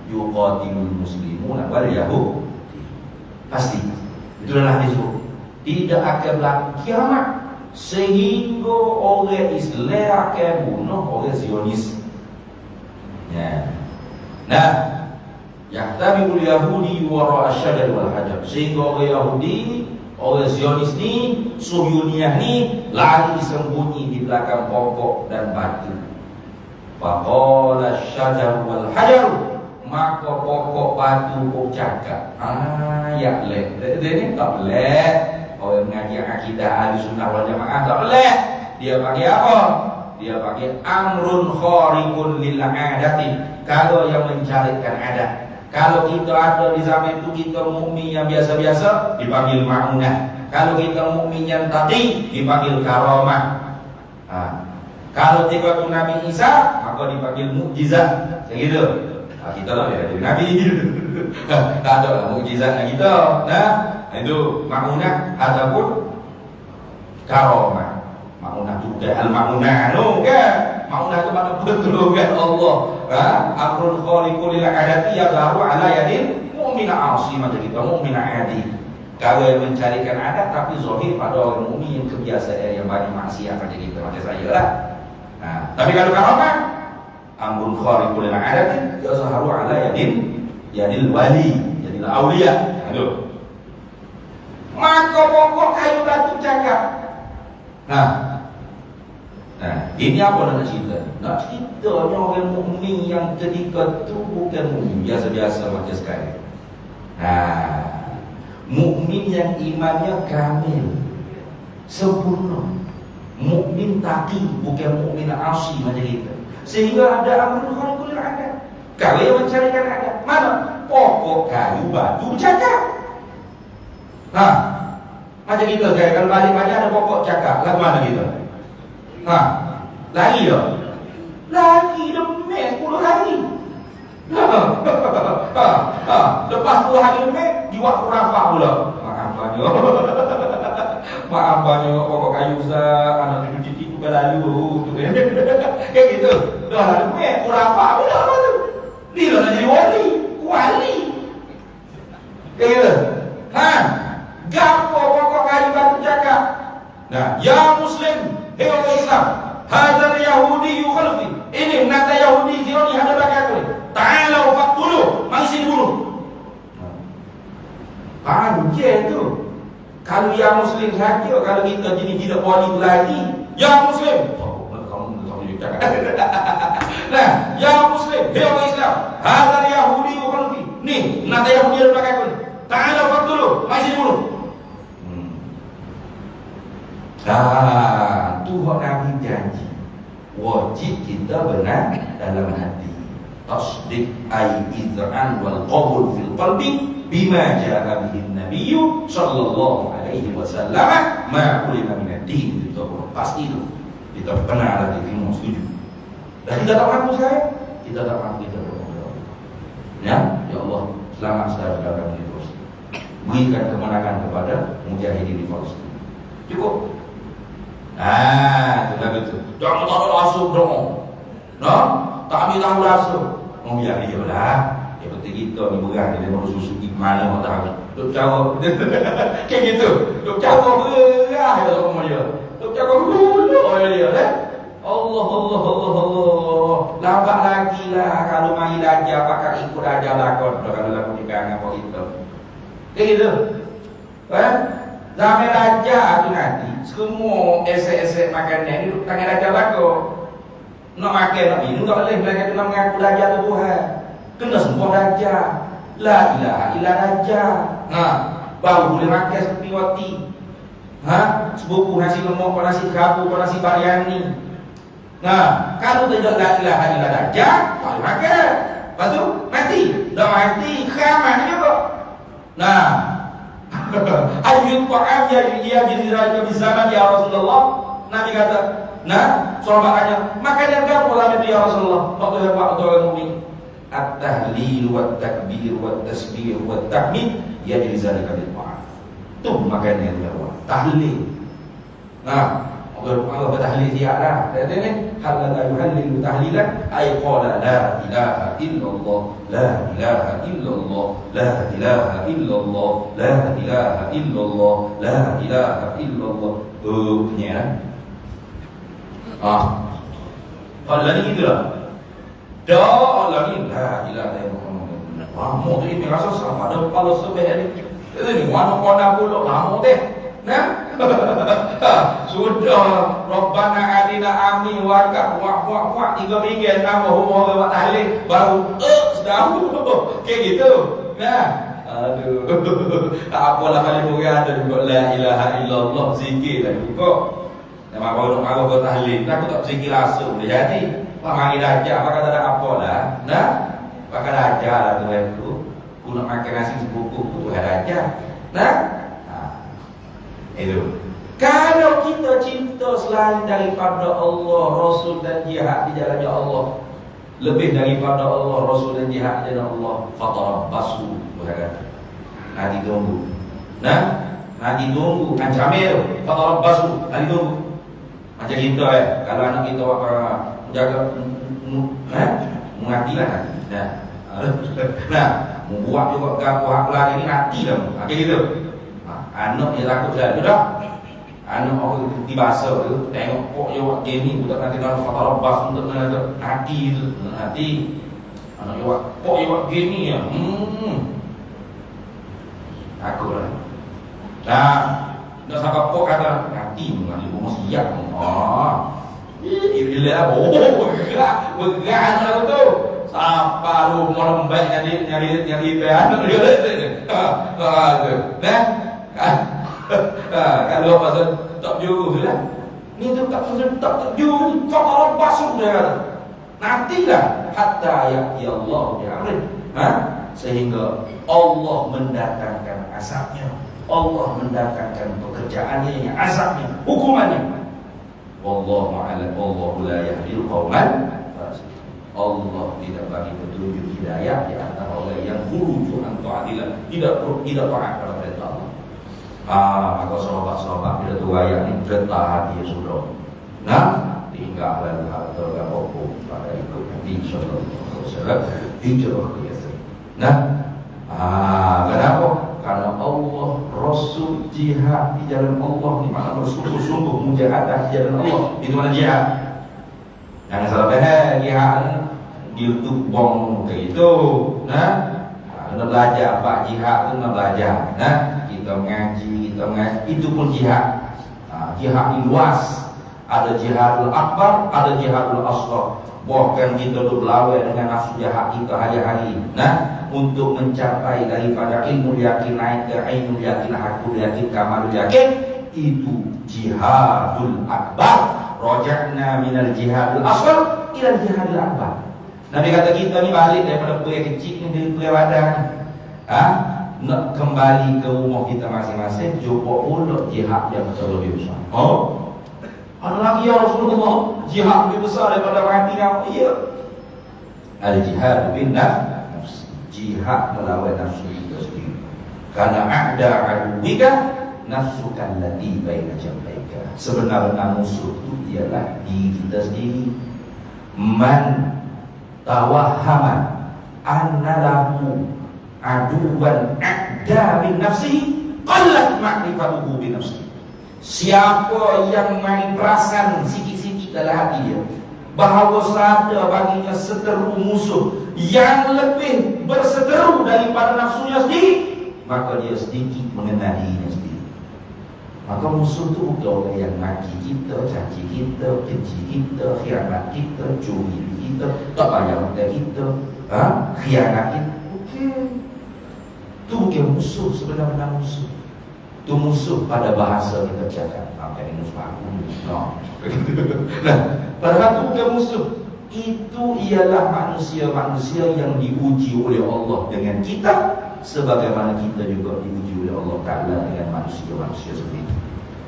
yuqatilul muslimuna wal yahud. Pasti. Itulah hadis itu. Tidak akan berlaku kiamat sehingga orang Islam akan bunuh orang Zionis. Ya. Nah, yahtabiul yahudi wara asyadar wal hajar. Sehingga orang Yahudi, orang Zionis ni, Suhyuniyah ni lagi disembunyi di belakang pokok dan batu. Faqala asyajar wal hajar, maka pokok batu pun cakap, ya leh. Ini tak boleh. Orang mengaji akidah Ahlussunnah wal Jamaah tak boleh. Dia pakai apa? Dia pakai amrun khariqun lil adati. Kalau yang mencarikan adat. Kalau kita ada di zaman itu kita mukmin yang biasa-biasa dipanggil ma'unah. Kalau kita mukmin yang taqi dipanggil karamah. Kalau tiba tu Nabi Isa maka dipanggil mukjizat. Begitu. Kita tak ada Nabi. Tak ada mukjizat kita. Nah, itu ma'unah ataupun karamah. Ma'unah tu kan al-ma'unah tu kan. Ma'unah tu mana pertolongan Allah. Amrul khaliqul lil adati yazharu ala yadil mu'mina asi macam kita mu'mina adi. Kalau yang mencarikan adat tapi zahir pada orang mukmin yang kebiasaan yang banyak maksiat macam kita macam saya lah. Tapi kalau karamah amrul khaliqul lil adati yazharu ala yadil wali, yadil auliya. Aduh. Maka pokok kayu batu cakap. Nah, ini apa nak cerita? Nak cerita orang mukmin yang ketika tu bukan mukmin biasa-biasa macam sekarang. Mukmin yang imannya kamil, sempurna. Mukmin taqi, bukan mukmin asi macam kita. Sehingga ada amrul khaliqul adat. Kalau yang mencarikan adat, mana? Pokok kayu batu cakap. Macam kita kan, kalau balik-balik ada pokok cakap, lagu mana kita? Lari tak? Lari demek 10 hari. Lepas 10 hari demek, jiwa khurafah pula. Maaf banyak pokok kayu besar, anak cuci itu berlalu tu kan. Kayak gitu. Dah demek khurafah pula tu. Dia nak jadi wali. Kayak gitu. Gapo pokok kayu batu cakap. Nah, ya Muslim, hei orang Islam, hadzal Yahudi yukhalfi. Ini nata Yahudi Zironi ada belakang aku. Ta'alau faqtulu, mari sini bunuh. Panjang tu. Kalau ya Muslim saja, kalau kita jadi tidak wali lagi, ya Muslim. Kamu cakap. Nah, ya Muslim, hei orang Islam, hadzal Yahudi yukhalfi. Nih, nata Yahudi ada belakang aku. Ta'alau faqtulu, mari sini bunuh. Tuhan Nabi janji wajib kita benar dalam hati. Tasdiq ay iz'an wal qabul fil qalbi bima ja'a bihi an-nabiy sallallahu alaihi wasallam ma ulima min ad-din. Itu pasti itu. Kita benar lagi kita setuju. Dan kita tak mampu saya, kita tak mampu kita berdoa. Ya Allah, selamat saudara-saudara kami terus. Berikan kemenangan kepada mujahidin di Palestin. Cukup. Itu betul. Jangan tak ada rasuk dong. Tak ambil tahu rasuk. Biar dia lah. Yang penting kita ni berat dia baru susu mana mau tahu. Duk cara. Kayak gitu. Duk cara berat dia sama dia. Duk cara dulu dia dah. Allah. Lambat lagi lah kalau mai ajar pakai ikut ajar lakon kalau lagu di kalangan kita. Kayak gitu. Zaman raja tu nanti semua esek-esek makanan ni tangan raja belakang. Nak makan nak minum tak boleh belakang tu nak mengaku raja tu Tuhan. Kena semua raja. La ilaha illa raja. Baru boleh makan seperti roti. Sebuku nasi lemak, nasi kerabu, nasi biryani. Nah, kalau tidak la ilaha illallah dajjal, tak makan. Lepas tu mati. Dah mati kiamat juga. Nah, ayyul ta'am ya jidraka bi zaman ya Rasulullah. Nabi kata, nah, sahabat tanya, makanan apa dalam itu ya Rasulullah? Pak Tuhan mukmin. At-tahlil wa takbir wa tasbih wa tahmid ya jidraka bil ta'am. Tu makanan dia Allah. Tahlil. Nah, Allah bertahlil dia lah. Dia ni halala yuhallilu tahlilan ay qala la ilaha illallah la ilaha illallah la ilaha illallah la ilaha illallah la ilaha illallah. Punya kalau ni gitulah. Dah Allah ni la ilaha illallah. Mau tu ini rasa sama ada kalau sebab ni mana kona pula lama deh. Nah, sudah Rabbana atina amin warga wak 3 minggu nama humor buat tahlil baru sudah kayak gitu. Nah, aduh. Tak apalah kali boleh ada juga la ilaha illallah zikir lagi kok. Nama kalau nak buat tahlil, aku tak zikir langsung dia jadi. Pak mari aja apa kata ada apalah. Nah, pakai aja lah tu itu. Ku nak makan nasi sebuku tu aja. Nah, itu. Kalau kita cinta selain daripada Allah, Rasul dan jihad di jalannya Allah, lebih daripada Allah, Rasul dan jihad di jalan Allah, fatarabbasu berkata. Nanti tunggu. Nah, nanti tunggu. Ancamil, fatarabbasu, nanti tunggu. Macam kita kalau anak kita jaga mengatilah nanti. Nah, membuat juga gapo hak lagi ni nanti dah. Kayak gitu. Anak dia takut dah, sudah. Anak orang di bahasa tu tengok kok dia buat game ni budak nanti dalam fatarabas untuk nanti anak dia buat kok dia buat game ni ya. Takut lah. Nah, nak sampai kok kata nanti mengalih rumah siap. Bila berat anak tu. Siapa lu mau lembek nyari pean dia. Kalau pasal tak juru lah. Ni tu tak juru, fakar basuk dia kata. Nantilah hatta ya'ti Allah bi'amrin. Sehingga Allah mendatangkan azabnya. Allah mendatangkan pekerjaannya yang azabnya, hukumannya. Wallahu a'lam, wallahu la yahdil qauman. Allah tidak bagi petunjuk hidayah di antara orang yang khuruju an ta'atilah, tidak taat kepada perintah Allah. Maka sahabat-sahabat bila tu ayat ni getah hati sudah. Nah, tinggallah atau apa pada ikut Nabi sallallahu alaihi wasallam hijrah ke Yatsrib. Nah, kenapa? Karena Allah, Rasul jihad di jalan Allah, di mana bersungguh-sungguh mujahadah di jalan Allah. Itu mana jihad? Jangan salah jihad di YouTube bom kayak itu. Nah, kena belajar apa jihad tu, nak belajar. Nah, kita mengaji, itu pun jihad. Jihad ini luas. Ada jihadul akbar, ada jihadul asghar. Bahkan kita duduk berlawan dengan nafsu jahat kita hari-hari. Nah, untuk mencapai daripada ilmu yakin naik ke ilmu yakin, hakul yakin, kamalul yakin, itu jihadul akbar. Raja'na minal jihadul asghar ila jihadul akbar. Nabi kata kita ni balik daripada pria kecil ni dari pria badan. Nak kembali ke rumah kita masing-masing, jumpa pula jihad yang lebih besar. Ada lagi ya Rasulullah, jihad lebih besar daripada mati nyawa. Iya. Al-jihad bin nafs, jihad melawan nafsu kita sendiri. Karena ada aduwika nafsukan lati baina jambaika. Sebenarnya musuh itu ialah diri kita sendiri. Man tawahhama anna lahu aduwan a'da bin nafsihi qallat ma'rifatuhu bin nafsihi. Siapa yang main perasan sikit-sikit dalam hati dia bahawa ada baginya seteru musuh yang lebih berseteru daripada nafsunya sendiri, maka dia sedikit mengenal dirinya sendiri. Maka musuh itu bukan orang yang maki kita, caci kita, keji kita, khianat kita, curi kita, tak bayar hutang kita, khianat kita. Okey, itu bukan musuh, sebenarnya musuh. Itu musuh pada bahasa kita cakap. Apa ini musuh aku? No. Nah, padahal itu bukan musuh. Itu ialah manusia-manusia yang diuji oleh Allah dengan kita, sebagaimana kita juga diuji oleh Allah Ta'ala dengan manusia-manusia seperti itu.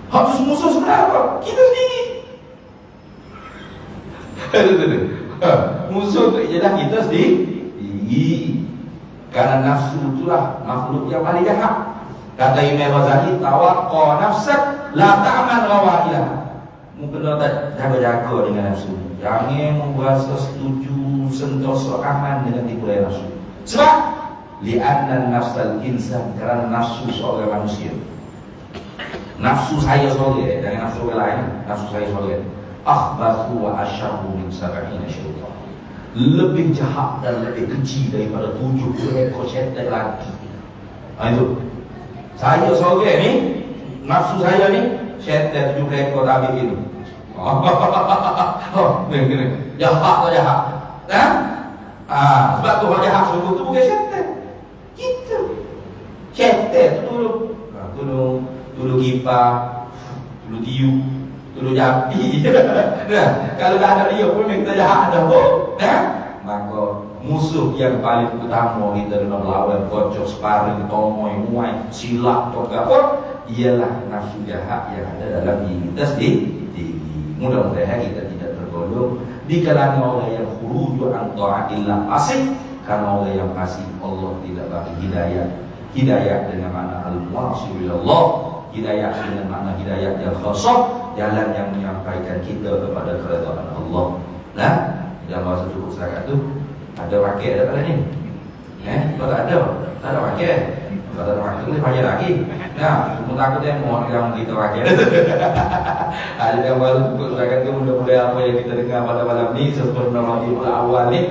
Harus musuh sebenarnya apa? Kita sendiri. Musuh itu ialah kita sendiri. Karena nafsu itulah makhluk yang paling jahat. Kata Imam Ghazali, tawaqqa nafsak la ta'mal rawailah. Mungkin tak jaga-jaga dengan nafsu. Jangan merasa setuju, sentosa, aman dengan tipu daya nafsu. Sebab li'anna nafsal insan, kerana nafsu seorang manusia. Nafsu saya seorang, jangan nafsu orang lain. Nafsu saya seorang akhbathu wa asyarru min sab'ina syaitan. Lebih jahat dan lebih keji daripada 70 ekor syaitan lagi. Itu saya seorang ni, nafsu saya ni syaitan 70 ekor tadi ini. Ni jahat tak jahat? Sebab tu orang jahat sungguh tu bukan syaitan. Kita syaitan tu dulu kipah, dulu tiup, dulu japi. Kalau tak ada dia pun kita jahat dah. Maka musuh yang paling utama kita dalam melawan kocok, sparring, tomoy, muay, silap, apa ialah nafsu jahat yang ada dalam diri kita sendiri. Mudah-mudahan kita tidak tergolong di kalangan orang yang khuruju an ta'atillah fasik, karena orang yang fasik Allah tidak bagi hidayah. Hidayah dengan makna al-wasilah, hidayah dengan makna hidayah yang khasah, jalan yang menyampaikan kita kepada keridhaan Allah. Nah, dalam masa cukup setakat tu ada wakil ada pada ni. Kalau tak ada wakil. Kalau ada wakil boleh bayar lagi. Nah, cuma takut demo yang kita wakil. Ada yang baru cukup setakat tu, mudah-mudahan apa yang kita dengar pada malam ni seperti Rabiul Awal ni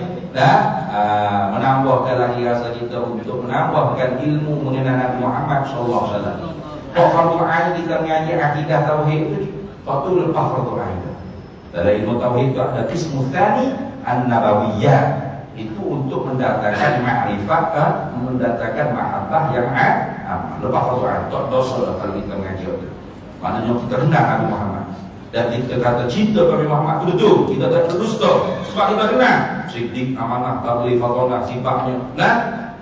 menambahkan lagi rasa kita untuk menambahkan ilmu mengenai Nabi Muhammad sallallahu alaihi wasallam. Fardu ain kita mengaji akidah tauhid itu waktu lepas fardu ain. Dalam ilmu tauhid itu ada qismu tsani an-nabawiyyah, itu untuk mendatangkan ma'rifat, mendatangkan mahabbah yang lepas fardu ain. Tak dosa kalau kita mengaji itu. Maknanya kita kenal Nabi Muhammad. Dan kita kata cinta kepada Muhammad itu betul. Kita tak berdusta sebab kita kenal siddiq, amanah, tabligh, fatonah, sifatnya. Nah,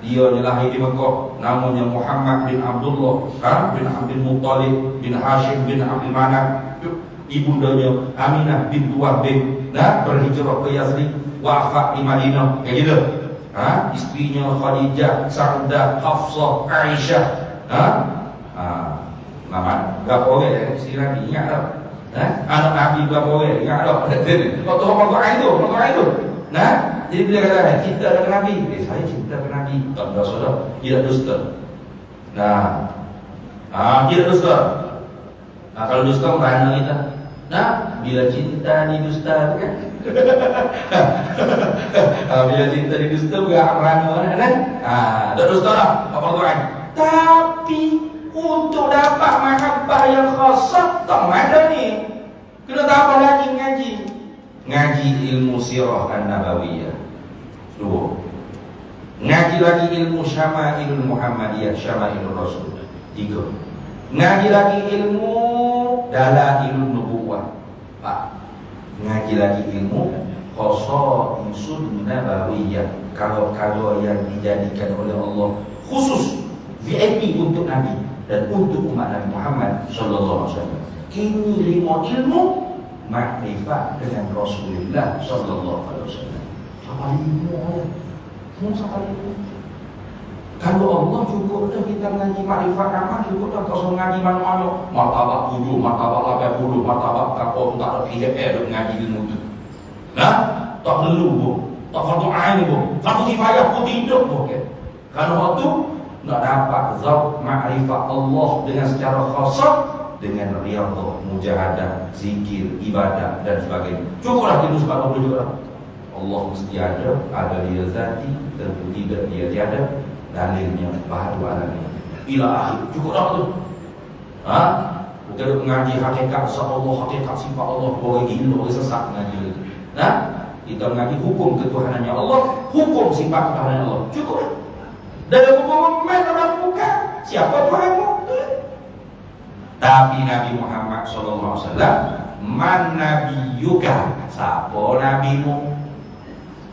dia lahir di Mekah, namanya Muhammad bin Abdullah, bin Abdul Muttalib bin Hashim bin Abdul Manaf. Ibundanya Aminah bin Wahb berhijrah ke Yathrib, wafat di Madinah, kayak gitu. Istrinya Khadijah, Saudah, Hafsah, Aisyah. Nama berapa orang ya? Isteri Nabi ingat tak? Anak Nabi berapa orang? Ingat tak? Waktu orang itu. Nah, jadi bila kata cinta dengan Nabi, saya cinta dengan Nabi, tak berdosa dah, tidak dusta. Nah, tidak dusta. Kalau dusta merana kita. Nah, bila cinta didusta kan? Bila cinta didusta bukan merana kan? Tak dusta dah, apa tuan? Tapi untuk dapat mahabbah yang khasah tak ada ni. Kena tambah lagi ngaji ilmu sirah an-nabawiyah. 2. Ngaji lagi ilmu syama'ilul Muhammadiyah, syama'ilul Rasul. 3. Ngaji lagi ilmu dalailun nubuwah. 4. Ngaji lagi ilmu khasaisun nabawiyah, kalau yang dijadikan oleh Allah khusus VIP untuk Nabi dan untuk umat Nabi Muhammad sallallahu alaihi wasallam. Ini 5 ilmu makrifat dengan Rasulullah sallallahu alaihi wasallam. Apa ilmu? Kalau Allah cukup dah kita mengaji makrifat amal, cukup dah tak usah mengaji mana-mana. Martabat 7, martabat 80, martabat kapal tak ada PhD mengaji ilmu tu. Nah, tak perlu pun, tak fardu ain pun, fardu kifayah pun tidak pun. Kalau waktu nak dapat zauq makrifat Allah dengan secara khasah, dengan riyadhah, mujahadah, zikir, ibadah dan sebagainya. Cukuplah itu sebab Allah juga. Allah mesti ada dia zati, tentu tidak dia tiada, dalilnya baharu alami. Ila akhir, cukuplah tu. Bukan mengaji hakikat Allah, hakikat sifat Allah, orang gila, orang sesat mengaji itu. Kita mengaji hukum ketuhanannya Allah, hukum sifat ketuhanannya Allah. Cukuplah. Dan hukum Muhammad orang bukan siapa Tuhanmu? Tapi Nabi Muhammad sallallahu alaihi wasallam, man nabiyuka, siapa nabimu?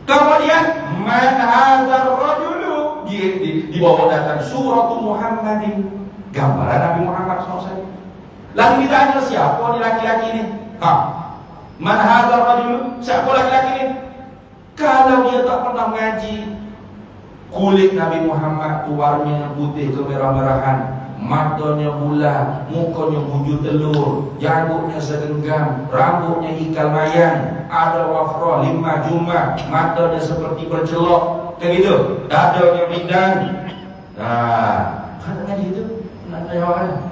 Kemudian man hadzal rajulu, di bawah datang surah Muhammadin, gambaran Nabi Muhammad SAW. Lalu ditanya siapa ni laki-laki ini? Man hadzal rajulu, siapa laki-laki ini? Kalau dia tak pernah mengaji, kulit Nabi Muhammad tu warnanya putih kemerah-merahan, matanya bulat, mukanya bujur telur, janggutnya segenggam, rambutnya ikal mayang, ada wafrah 5 jumah, matanya seperti bercelok, kayak gitu, dadanya bidang. Nah, kan ngaji itu nak jawab.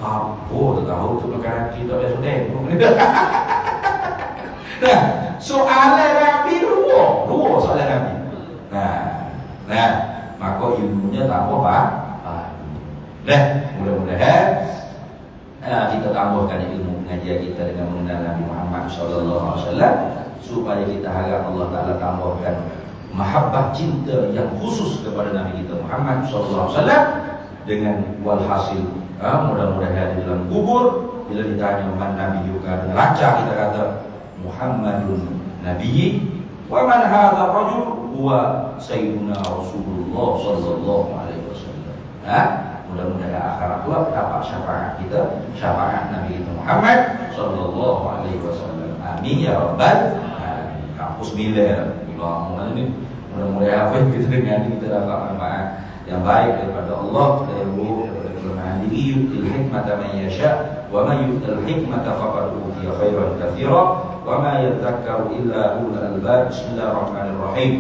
Siapa tahu tu perkara kita dah sudah. Nah, soalan Nabi dua soalan Nabi. Nah, maka ilmunya tambah pak. Nah, mudah-mudahan kita tambahkan ilmu pengajian kita dengan mengenal Nabi Muhammad SAW, supaya kita harap Allah Taala tambahkan mahabbah cinta yang khusus kepada Nabi kita Muhammad SAW, dengan walhasil mudah-mudahan di dalam kubur bila ditanya man Nabi juga dengan lancar kita kata Muhammadun Nabiyyi wa man hadza rajul huwa sayyiduna Rasulullah sallallahu alaihi wasallam. Mudah-mudahan akhirat kelak dapat syafaat kita, syafaat Nabi kita Muhammad sallallahu alaihi wasallam. Amin ya rabbal alamin. Kampus miler ilmu ini mudah-mudahan apa yang kita dengar ini kita dapat manfaat yang baik daripada Allah, daripada kelemahan diri. Yu'til hikmata man yasha wa man yu'til hikmata faqad utiya khairan katsira wa ma yadhakkaru illa ulul albab. Bismillahirrahmanirrahim.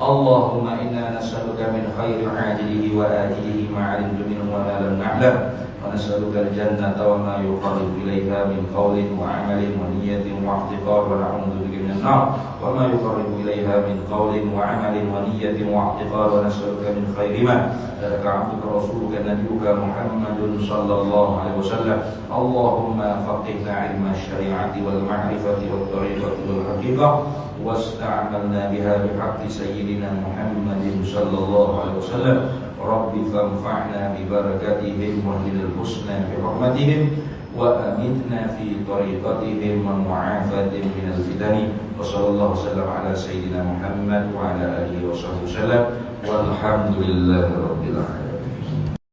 Allahumma inna nas'aluka min khairi ajilihi wa ajilihi ma 'alimtu minhu wa ma lam na'lam, wa nas'aluka al-jannata wa ma yuqarribu ilayha min qawlin wa 'amalin wa niyyatin wa i'tiqad, wa na'udzu bika minan nar wa ma yuqarribu ilayha min qawlin wa 'amalin wa niyyatin wa i'tiqad, wa nas'aluka min khairi ma laka 'abduka rasuluka nabiyyuka Muhammadun sallallahu alaihi wasallam. Allahumma faqihna 'ilma asy-syari'ati wal ma'rifati wat tariqati wal haqiqah واستعملنا بها بحق سيدنا محمد صلى الله عليه وسلم. رب فانفعنا ببركاتهم واهدنا الحسنى برحمتهم وأمتنا في طريقتهم ومعافاتهم من الفتن. وصلى الله وسلم على سيدنا محمد وعلى آله وصحبه وسلم والحمد لله رب العالمين.